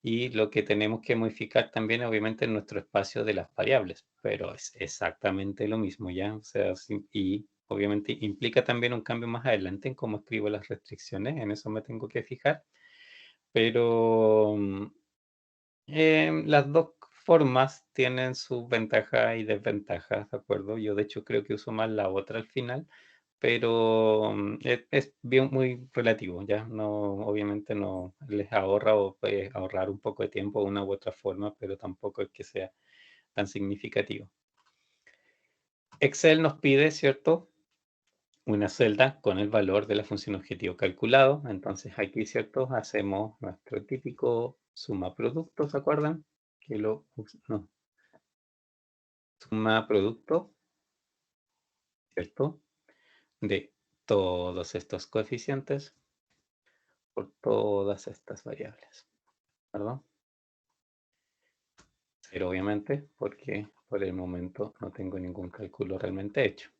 Y lo que tenemos que modificar también, obviamente, es nuestro espacio de las variables, pero es exactamente lo mismo, ¿ya? O sea, y obviamente implica también un cambio más adelante en cómo escribo las restricciones, en eso me tengo que fijar, pero las dos formas tienen sus ventajas y desventajas, ¿de acuerdo? Yo de hecho creo que uso más la otra al final, pero es bien muy relativo, ¿ya? No, obviamente no les ahorra o puede ahorrar un poco de tiempo de una u otra forma, pero tampoco es que sea tan significativo. Excel nos pide, ¿cierto?, una celda con el valor de la función objetivo calculado. Entonces aquí, ¿cierto?, hacemos nuestro típico suma producto, ¿se acuerdan? Que no, suma producto, ¿cierto?, de todos estos coeficientes por todas estas variables, ¿verdad? Pero obviamente porque por el momento no tengo ningún cálculo realmente hecho.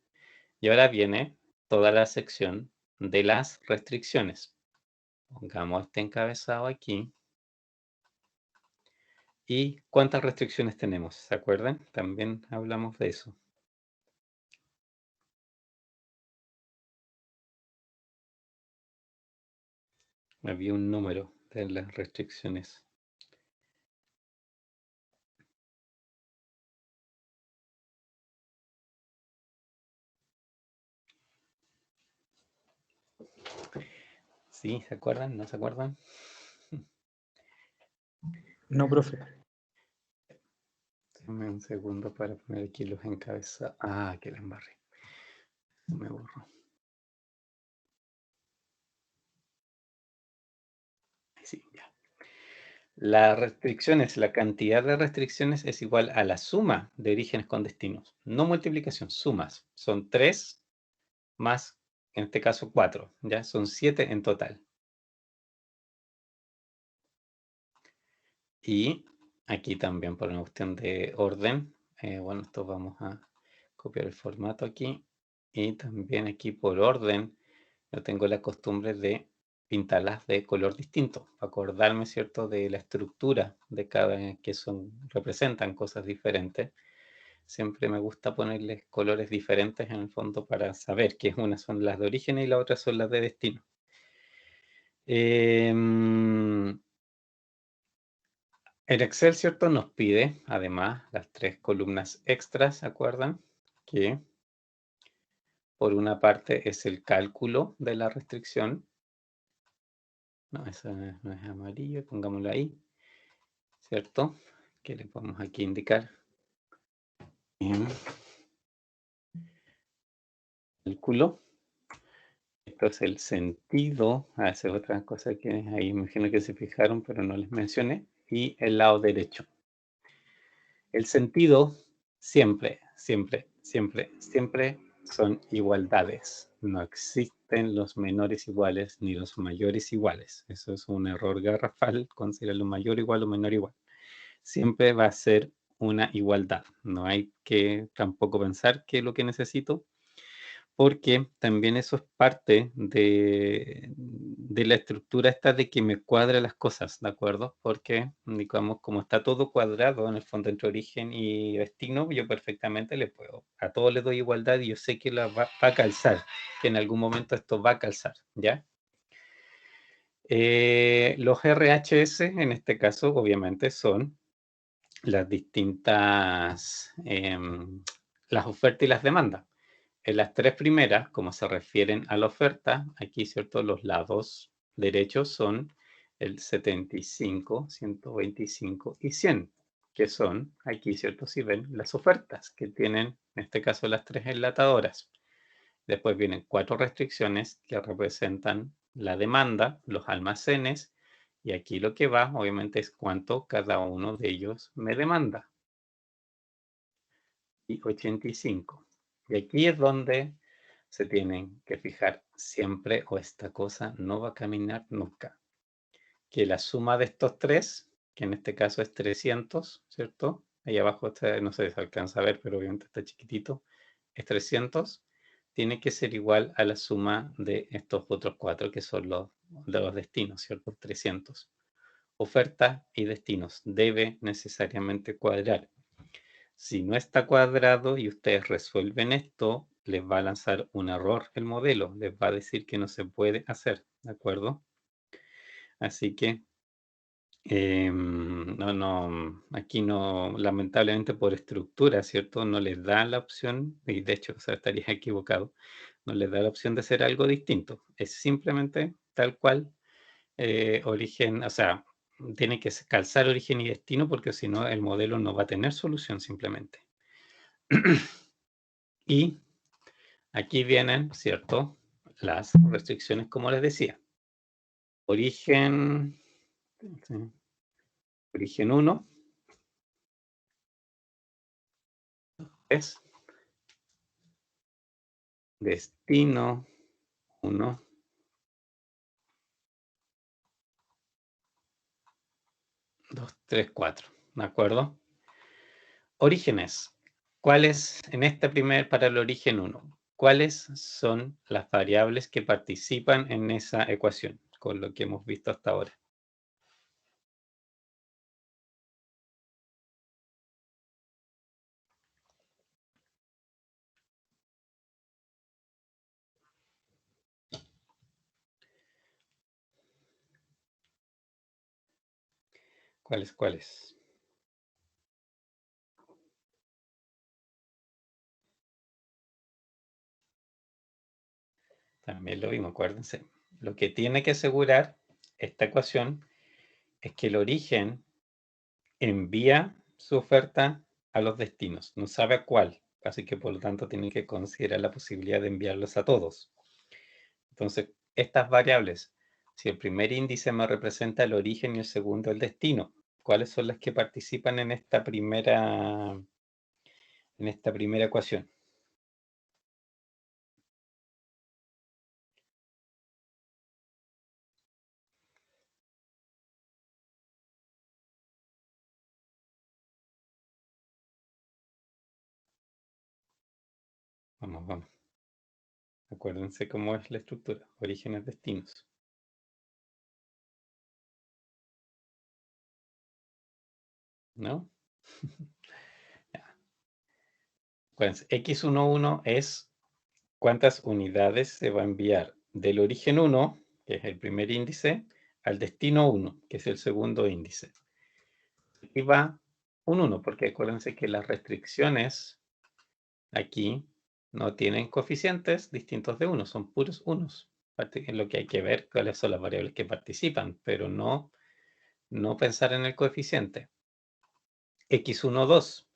Y ahora viene toda la sección de las restricciones. Pongamos este encabezado aquí. ¿Y cuántas restricciones tenemos? ¿Se acuerdan? También hablamos de eso. Había un número de las restricciones. ¿Sí? ¿Se acuerdan? ¿No se acuerdan? No, profe. Dame un segundo para poner aquí los encabezados. Ah, que la embarré. Me borro. Sí, ya. Las restricciones, la cantidad de restricciones es igual a la suma de orígenes con destinos. No multiplicación, sumas. Son 3 más, en este caso, 4. ¿Ya? Son 7 en total. Y aquí también por una cuestión de orden. Bueno, esto vamos a copiar el formato aquí. Y también aquí por orden, yo tengo la costumbre de pintarlas de color distinto, acordarme, ¿cierto?, de la estructura de cada, que son, representan cosas diferentes. Siempre me gusta ponerles colores diferentes en el fondo para saber que unas son las de origen y las otras son las de destino. El Excel, ¿cierto?, nos pide, además, las 3 columnas extras, ¿se acuerdan? Que por una parte es el cálculo de la restricción. No, eso no es amarillo, pongámoslo ahí, ¿cierto? Que le podemos aquí indicar. Bien. Cálculo. Esto es el sentido. Esa es otra cosa que ahí me imagino que se fijaron, pero no les mencioné. Y el lado derecho. El sentido siempre, siempre, siempre, siempre son igualdades. No existen los menores iguales ni los mayores iguales. Eso es un error garrafal, considerar lo mayor igual o menor igual. Siempre va a ser una igualdad. No hay que tampoco pensar que es lo que necesito, porque también eso es parte de la estructura esta de que me cuadra las cosas, ¿de acuerdo? Porque, digamos, como está todo cuadrado en el fondo entre origen y destino, yo perfectamente le puedo, a todos les doy igualdad y yo sé que va a calzar, que en algún momento esto va a calzar, ¿ya? Los RHS, en este caso, obviamente, son las distintas, las ofertas y las demandas. En las 3 primeras, como se refieren a la oferta, aquí, ¿cierto?, los lados derechos son el 75, 125 y 100, que son, aquí, ¿cierto?, si ven, las ofertas que tienen, en este caso, las 3 enlatadoras. Después vienen 4 restricciones que representan la demanda, los almacenes, y aquí lo que va, obviamente, es cuánto cada uno de ellos me demanda. Y 85. Y aquí es donde se tienen que fijar siempre, o esta cosa no va a caminar nunca. Que la suma de estos 3, que en este caso es 300, ¿cierto? Ahí abajo está, no sé si se alcanza a ver, pero obviamente está chiquitito, es 300, tiene que ser igual a la suma de estos otros 4, que son de los destinos, ¿cierto? 300. Oferta y destinos debe necesariamente cuadrar. Si no está cuadrado y ustedes resuelven esto, les va a lanzar un error el modelo, les va a decir que no se puede hacer, ¿de acuerdo? Así que, aquí no, lamentablemente por estructura, ¿cierto? No les da la opción, y de hecho, o sea, estaría equivocado, no les da la opción de hacer algo distinto. Es simplemente tal cual, origen, o sea, tiene que calzar origen y destino porque si no el modelo no va a tener solución simplemente. Y aquí vienen, ¿cierto?, las restricciones, como les decía. Origen 1 es destino 1, 2, 3, 4, ¿de acuerdo? Orígenes. ¿Cuáles, en este para el origen 1, cuáles son las variables que participan en esa ecuación, con lo que hemos visto hasta ahora? ¿Cuáles? También lo vimos, acuérdense. Lo que tiene que asegurar esta ecuación es que el origen envía su oferta a los destinos, no sabe a cuál, Así que por lo tanto tienen que considerar la posibilidad de enviarlos a todos. Entonces, estas variables, si el primer índice me representa el origen y el segundo el destino, ¿cuáles son las que participan en esta primera ecuación? Vamos. Acuérdense cómo es la estructura, orígenes, destinos. ¿No? Acuérdense, x11 es cuántas unidades se va a enviar del origen 1, que es el primer índice, al destino 1, que es el segundo índice. Aquí va un 1, porque acuérdense que las restricciones aquí no tienen coeficientes distintos de 1, son puros unos. En lo que hay que ver cuáles son las variables que participan, pero no pensar en el coeficiente. x12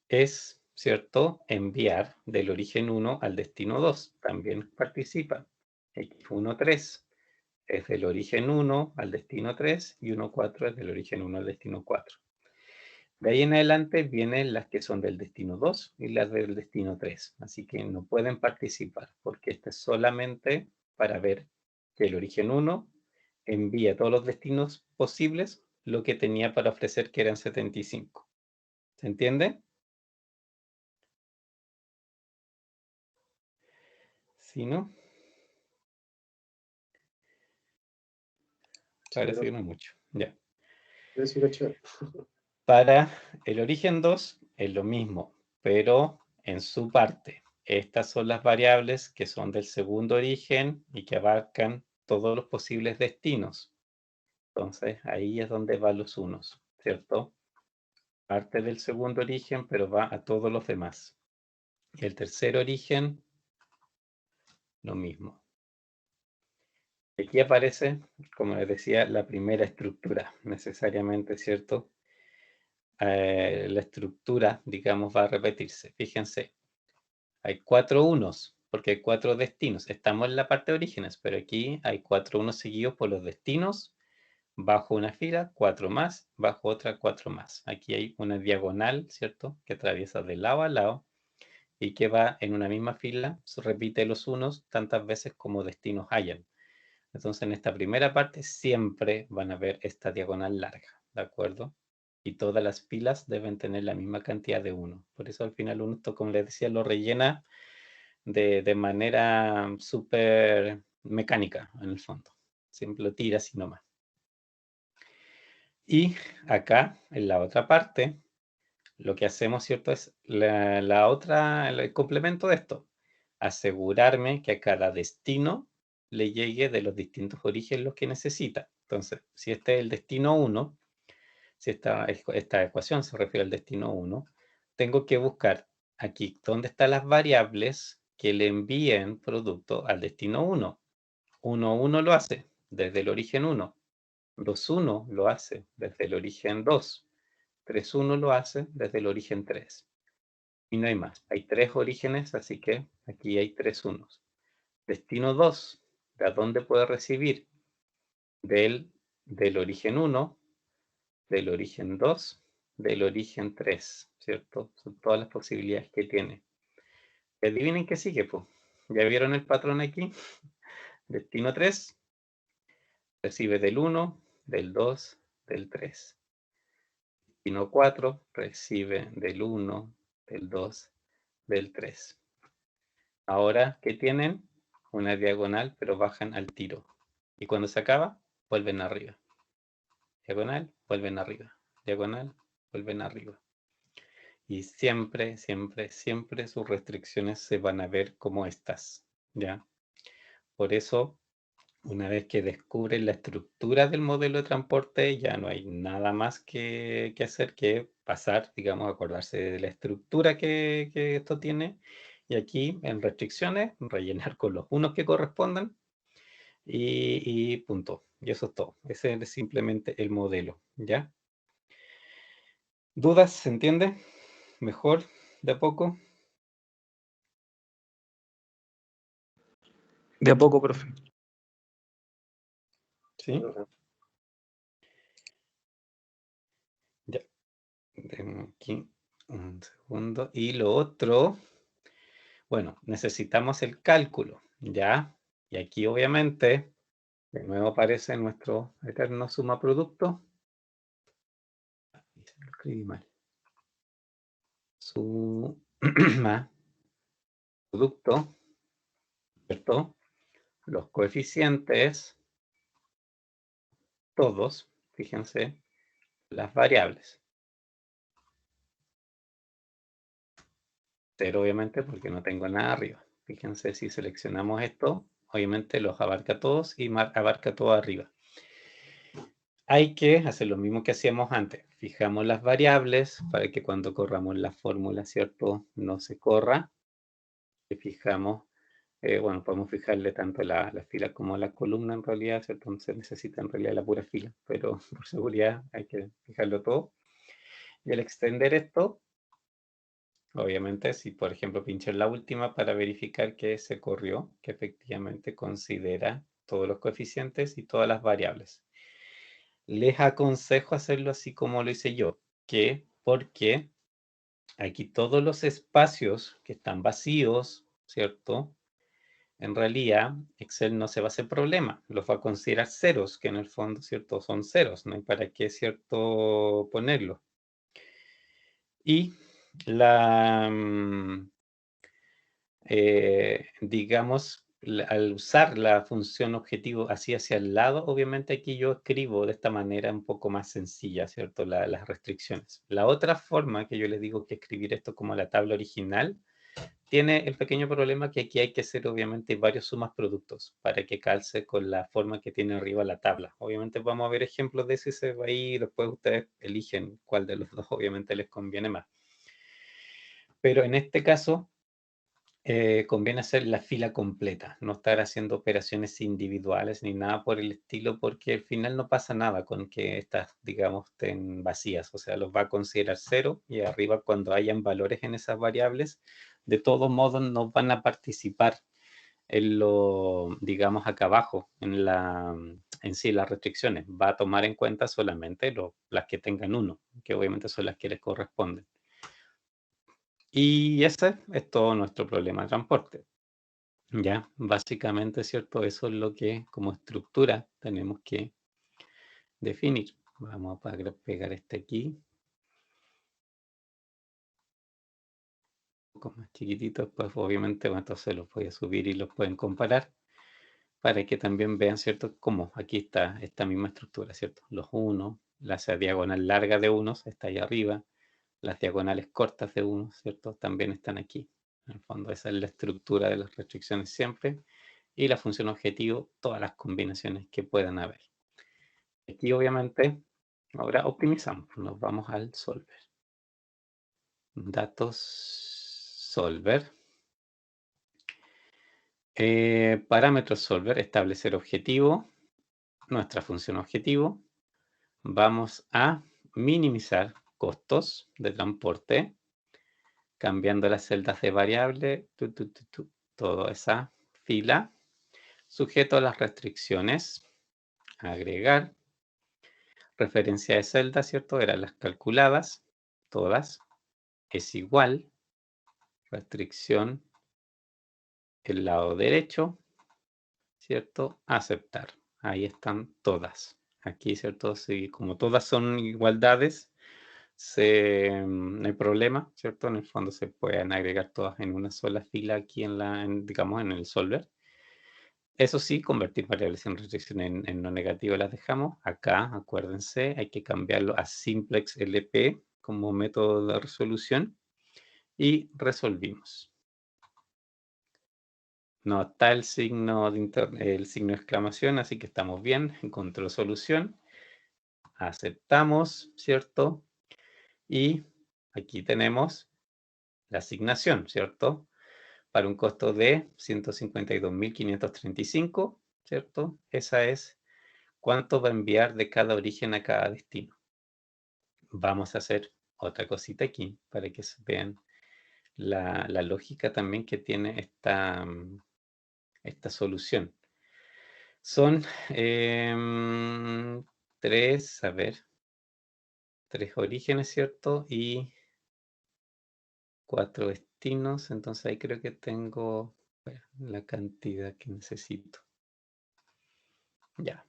es, ¿cierto?, enviar del origen 1 al destino 2. También participa. x13 es del origen 1 al destino 3 y 14 es del origen 1 al destino 4. De ahí en adelante vienen las que son del destino 2 y las del destino 3. Así que no pueden participar porque este es solamente para ver que el origen 1 envía a todos los destinos posibles lo que tenía para ofrecer, que eran 75. ¿Se entiende? ¿Sí, no? Parece que no mucho. Ya. Para el origen 2 es lo mismo, pero en su parte. Estas son las variables que son del segundo origen y que abarcan todos los posibles destinos. Entonces, ahí es donde van los unos, ¿cierto? Parte del segundo origen, pero va a todos los demás. Y el tercer origen, lo mismo. Aquí aparece, como les decía, la primera estructura, necesariamente, ¿cierto? La estructura, digamos, va a repetirse. Fíjense, hay 4 unos, porque hay 4 destinos. Estamos en la parte de orígenes, pero aquí hay 4 unos seguidos por los destinos. Bajo una fila, 4 más, bajo otra, 4 más. Aquí hay una diagonal, ¿cierto?, que atraviesa de lado a lado y que va en una misma fila, se repite los unos tantas veces como destinos hayan. Entonces, en esta primera parte siempre van a ver esta diagonal larga, ¿de acuerdo? Y todas las filas deben tener la misma cantidad de 1. Por eso al final uno, como les decía, lo rellena de manera súper mecánica, en el fondo. Siempre lo tira así nomás. Y acá, en la otra parte, lo que hacemos, ¿cierto?, es el complemento de esto. Asegurarme que a cada destino le llegue de los distintos orígenes los que necesita. Entonces, si este es el destino 1, si esta ecuación se refiere al destino 1, tengo que buscar aquí dónde están las variables que le envíen producto al destino 1. 1 lo hace desde el origen 1. 2,1 lo hace desde el origen 2. 3,1 lo hace desde el origen 3. Y no hay más. Hay 3 orígenes, así que aquí hay 3 unos. Destino 2, ¿de dónde puede recibir? Del origen 1, del origen 2, del origen 3, ¿cierto? Son todas las posibilidades que tiene. Y adivinen qué sigue, pues. ¿Ya vieron el patrón aquí? Destino 3 recibe del 1, del 2, del 3. Destino 4 recibe del 1, del 2, del 3. Ahora, ¿qué tienen? Una diagonal, pero bajan al tiro. Y cuando se acaba, vuelven arriba. Diagonal, vuelven arriba. Diagonal, vuelven arriba. Y siempre, siempre, siempre sus restricciones se van a ver como estas, ¿ya? Por eso, una vez que descubren la estructura del modelo de transporte, ya no hay nada más que hacer que pasar, digamos, acordarse de la estructura que esto tiene. Y aquí, en restricciones, rellenar con los unos que correspondan y punto. Y eso es todo. Ese es simplemente el modelo, ¿ya? ¿Dudas? ¿Se entiende? ¿Mejor? ¿De a poco? De a poco, profe. ¿Sí? Ya. Denme aquí un segundo. Y lo otro, bueno, necesitamos el cálculo, ¿ya? Y aquí obviamente, de nuevo aparece nuestro eterno suma producto. Lo escribí mal. Suma producto, ¿cierto? Los coeficientes, todos, fíjense, las variables. Cero, obviamente, porque no tengo nada arriba. Fíjense, si seleccionamos esto, obviamente los abarca todos y abarca todo arriba. Hay que hacer lo mismo que hacíamos antes. Fijamos las variables para que cuando corramos la fórmula, ¿cierto? No se corra. Y fijamos, bueno, podemos fijarle tanto la fila como la columna en realidad, ¿cierto? No se necesita en realidad la pura fila, pero por seguridad hay que fijarlo todo. Y al extender esto, obviamente, si por ejemplo pincho en la última para verificar que se corrió, que efectivamente considera todos los coeficientes y todas las variables. Les aconsejo hacerlo así como lo hice yo, porque aquí todos los espacios que están vacíos, ¿cierto? En realidad, Excel no se va a hacer problema, los va a considerar ceros, que en el fondo, ¿cierto? Son ceros, no hay para qué, ¿cierto? Ponerlo. Y digamos, al usar la función objetivo así hacia el lado, obviamente aquí yo escribo de esta manera un poco más sencilla, ¿cierto? Las restricciones. La otra forma que yo les digo que escribir esto como la tabla original, tiene el pequeño problema que aquí hay que hacer obviamente varios sumas productos para que calce con la forma que tiene arriba la tabla. Obviamente vamos a ver ejemplos de eso y se va ahí, después ustedes eligen cuál de los dos obviamente les conviene más. Pero en este caso, conviene hacer la fila completa, no estar haciendo operaciones individuales ni nada por el estilo, porque al final no pasa nada con que estas, digamos, estén vacías, o sea, los va a considerar cero y arriba cuando hayan valores en esas variables, de todos modos no van a participar en lo, digamos, acá abajo, en sí las restricciones, va a tomar en cuenta solamente las que tengan uno, que obviamente son las que les corresponden. Y ese es todo nuestro problema de transporte. Ya, básicamente, ¿cierto? Eso es lo que como estructura tenemos que definir. Vamos a pegar este aquí. Un poco más chiquitito, pues obviamente, bueno, entonces los voy a subir y los pueden comparar para que también vean, ¿cierto? Cómo aquí está esta misma estructura, ¿cierto? Los unos, la diagonal larga de unos está ahí arriba, las diagonales cortas de unos, ¿cierto? También están aquí. En el fondo, esa es la estructura de las restricciones siempre. Y la función objetivo, todas las combinaciones que puedan haber. Aquí obviamente, ahora optimizamos, nos vamos al solver. Datos solver. Parámetros solver, establecer objetivo, nuestra función objetivo. Vamos a minimizar costos de transporte, cambiando las celdas de variable, toda esa fila, sujeto a las restricciones, agregar, referencia de celda, ¿cierto? Eran las calculadas, todas, es igual, restricción, el lado derecho, ¿cierto? Aceptar. Ahí están todas. Aquí, ¿cierto? Sí, como todas son igualdades, no hay problema, ¿cierto? En el fondo se pueden agregar todas en una sola fila aquí digamos, en el solver. Eso sí, convertir variables en restricción en no negativo las dejamos. Acá, acuérdense, hay que cambiarlo a simplex LP como método de resolución y resolvimos. No está el signo de exclamación, así que estamos bien. Encontró solución. Aceptamos, ¿cierto? Y aquí tenemos la asignación, ¿cierto? Para un costo de 152.535, ¿cierto? Esa es cuánto va a enviar de cada origen a cada destino. Vamos a hacer otra cosita aquí para que vean la lógica también que tiene esta solución. Son 3, a ver, 3 orígenes, ¿cierto? Y 4 destinos, entonces ahí creo que tengo la cantidad que necesito. Ya.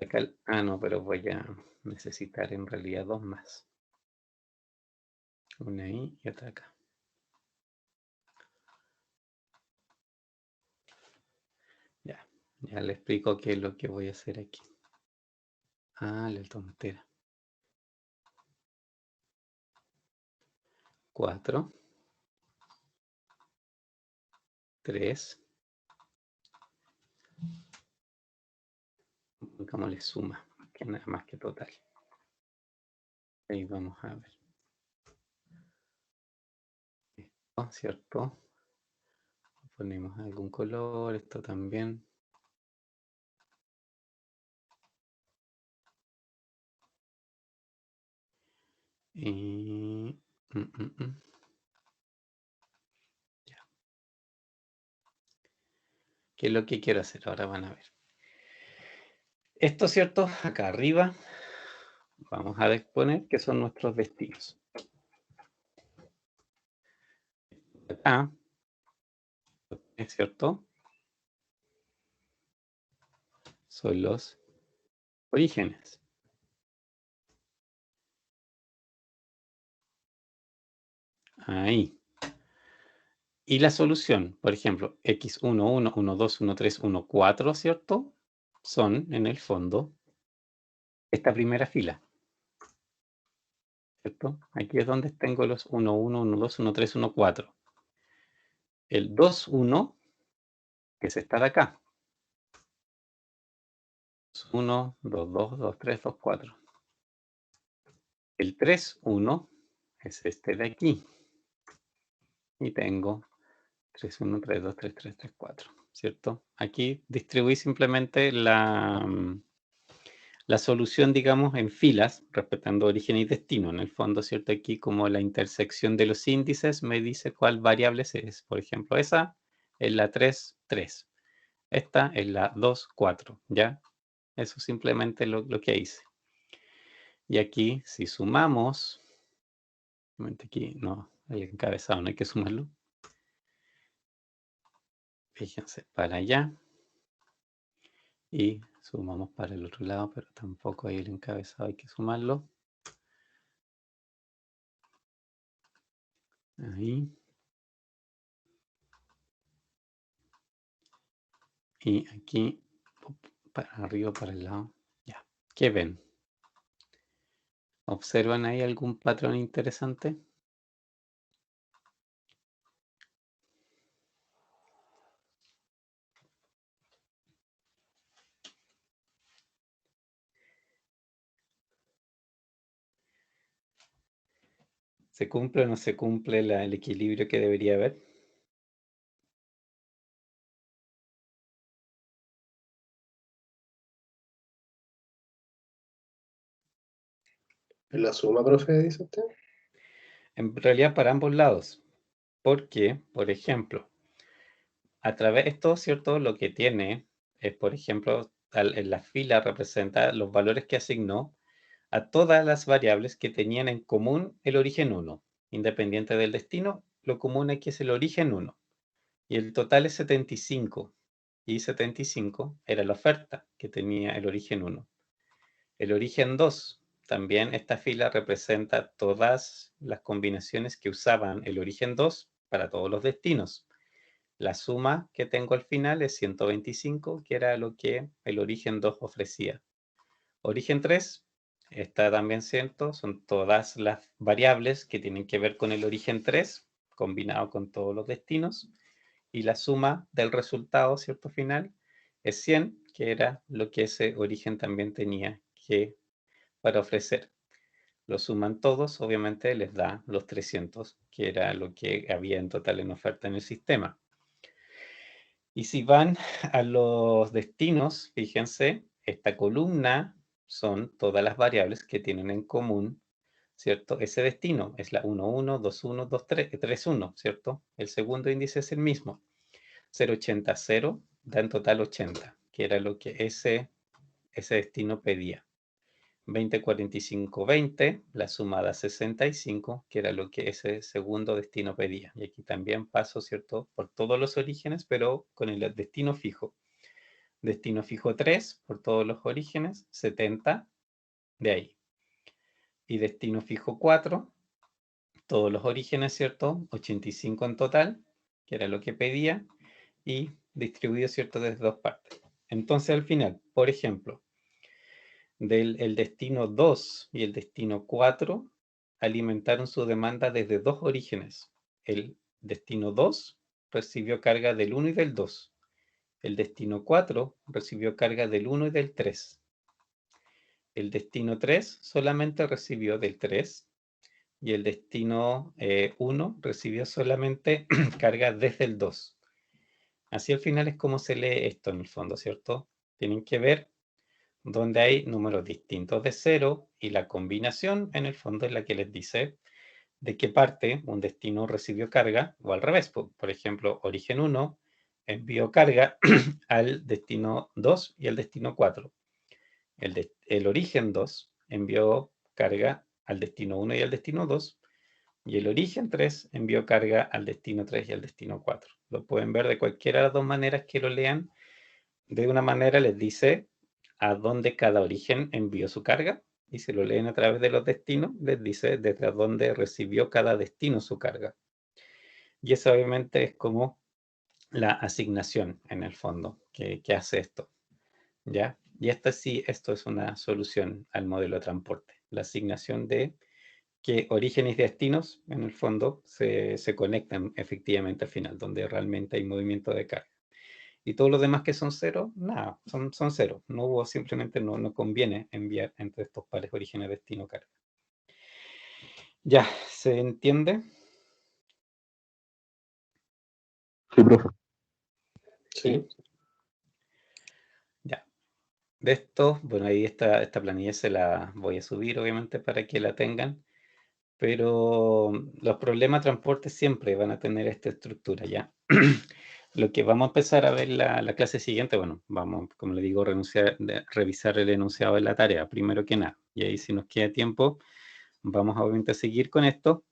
Acá, no, pero voy a necesitar en realidad 2 más. Una ahí y otra acá. Ya le explico qué es lo que voy a hacer aquí. La tontera. 4, 3. Pongámosle suma, que nada más que total. Ahí vamos a ver. Esto, ¿cierto? Ponemos algún color, esto también. Y... Ya. ¿Qué es lo que quiero hacer? Ahora van a ver. Esto, ¿cierto? Acá arriba vamos a exponer que son nuestros destinos. Acá, ¿es cierto? Son los orígenes. Ahí. Y la solución, por ejemplo, x1, 1, 1, 2, 1, 3, 1, 4, ¿cierto? Son, en el fondo, esta primera fila. ¿Cierto? Aquí es donde tengo los 1, 1, 1, 2, 1, 3, 1, 4. El 2, 1, que es esta de acá. 1, 2, 2, 2, 3, 2, 4. El 3, 1 es este de aquí. Y tengo 3, 1, 3, 2, 3, 3, 3, 4. ¿Cierto? Aquí distribuí simplemente la solución, digamos, en filas, respetando origen y destino. En el fondo, ¿cierto? Aquí como la intersección de los índices me dice cuál variable es. Por ejemplo, esa es la 3, 3. Esta es la 2, 4. ¿Ya? Eso simplemente lo que hice. Y aquí, si sumamos, aquí no, el encabezado no hay que sumarlo. Fíjense, para allá. Y sumamos para el otro lado, pero tampoco hay el encabezado, hay que sumarlo. Ahí. Y aquí, para arriba, para el lado. Ya. ¿Qué ven? ¿Observan ahí algún patrón interesante? ¿Se cumple o no se cumple el equilibrio que debería haber? ¿En la suma, profe, dice usted? En realidad para ambos lados. Porque, por ejemplo, a través de esto, ¿cierto? Lo que tiene es, por ejemplo, en la fila representa los valores que asignó a todas las variables que tenían en común el origen 1. Independiente del destino, lo común aquí es el origen 1. Y el total es 75. Y 75 era la oferta que tenía el origen 1. El origen 2, también esta fila representa todas las combinaciones que usaban el origen 2 para todos los destinos. La suma que tengo al final es 125, que era lo que el origen 2 ofrecía. Origen 3 está también cierto, son todas las variables que tienen que ver con el origen 3, combinado con todos los destinos, y la suma del resultado, ¿cierto? Final, es 100, que era lo que ese origen también tenía que para ofrecer. Lo suman todos, obviamente les da los 300, que era lo que había en total en oferta en el sistema. Y si van a los destinos, fíjense, esta columna son todas las variables que tienen en común, ¿cierto? Ese destino es la 1, 1, 2, 1, 2, 3, 3, 1, ¿cierto? El segundo índice es el mismo. 0,80, 0, da en total 80, que era lo que ese destino pedía. 20, 45, 20, la suma da 65, que era lo que ese segundo destino pedía. Y aquí también paso, ¿cierto?, por todos los orígenes, pero con el destino fijo. Destino fijo 3, por todos los orígenes, 70, de ahí. Y destino fijo 4, todos los orígenes, ¿cierto?, 85 en total, que era lo que pedía, y distribuido, ¿cierto?, desde dos partes. Entonces, al final, por ejemplo, el destino 2 y el destino 4 alimentaron su demanda desde dos orígenes. El destino 2 recibió carga del 1 y del 2. El destino 4 recibió carga del 1 y del 3. El destino 3 solamente recibió del 3 y el destino 1 recibió solamente carga desde el 2. Así al final es como se lee esto en el fondo, ¿cierto? Tienen que ver donde hay números distintos de 0 y la combinación en el fondo es la que les dice de qué parte un destino recibió carga o al revés. Por ejemplo, origen 1 envió carga al destino 2 y al destino 4. El origen 2 envió carga al destino 1 y al destino 2 y el origen 3 envió carga al destino 3 y al destino 4. Lo pueden ver de cualquiera de las dos maneras que lo lean. De una manera les dice a dónde cada origen envió su carga, y si lo leen a través de los destinos, les dice desde dónde recibió cada destino su carga. Y eso obviamente es como la asignación en el fondo que hace esto, ¿ya? Y esto es una solución al modelo de transporte, la asignación de que orígenes y destinos en el fondo se conectan efectivamente al final, donde realmente hay movimiento de carga. Y todos los demás que son cero, nada, son cero. No hubo, simplemente no conviene enviar entre estos pares orígenes, destino, carga. Ya, ¿se entiende? Sí, profe. Sí. Ya. De esto, bueno, ahí esta planilla se la voy a subir, obviamente, para que la tengan. Pero los problemas de transporte siempre van a tener esta estructura, ¿ya? Lo que vamos a empezar a ver la clase siguiente, bueno, vamos, como le digo, revisar el enunciado de la tarea, primero que nada. Y ahí, si nos queda tiempo, vamos obviamente a seguir con esto.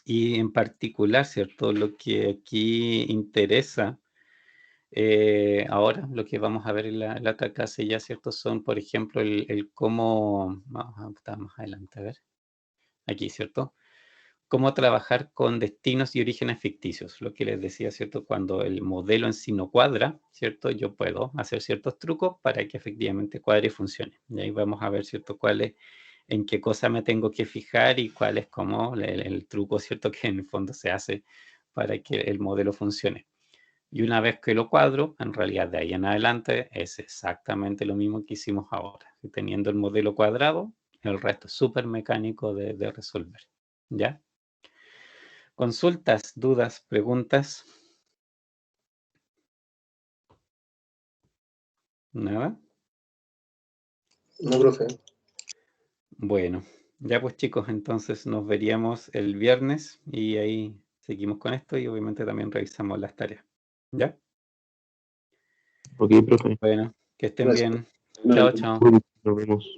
Y en particular, ¿cierto? Lo que aquí interesa ahora, lo que vamos a ver en la otra clase ya, ¿cierto? Son, por ejemplo, el cómo, vamos a estar más adelante, a ver, aquí, ¿cierto? Cómo trabajar con destinos y orígenes ficticios. Lo que les decía, ¿cierto? Cuando el modelo en sí no cuadra, ¿cierto? Yo puedo hacer ciertos trucos para que efectivamente cuadre y funcione. Y ahí vamos a ver, ¿cierto? En qué cosa me tengo que fijar y cuál es como el truco, ¿cierto? Que en el fondo se hace para que el modelo funcione. Y una vez que lo cuadro, en realidad de ahí en adelante es exactamente lo mismo que hicimos ahora. Y teniendo el modelo cuadrado, el resto es súper mecánico de resolver. ¿Ya? Consultas, dudas, preguntas. ¿Nada? No, profe. Bueno, ya pues chicos, entonces nos veríamos el viernes y ahí seguimos con esto y obviamente también revisamos las tareas. ¿Ya? Ok, profe. Bueno, que estén Gracias. bien. Chao, chao. Nos vemos.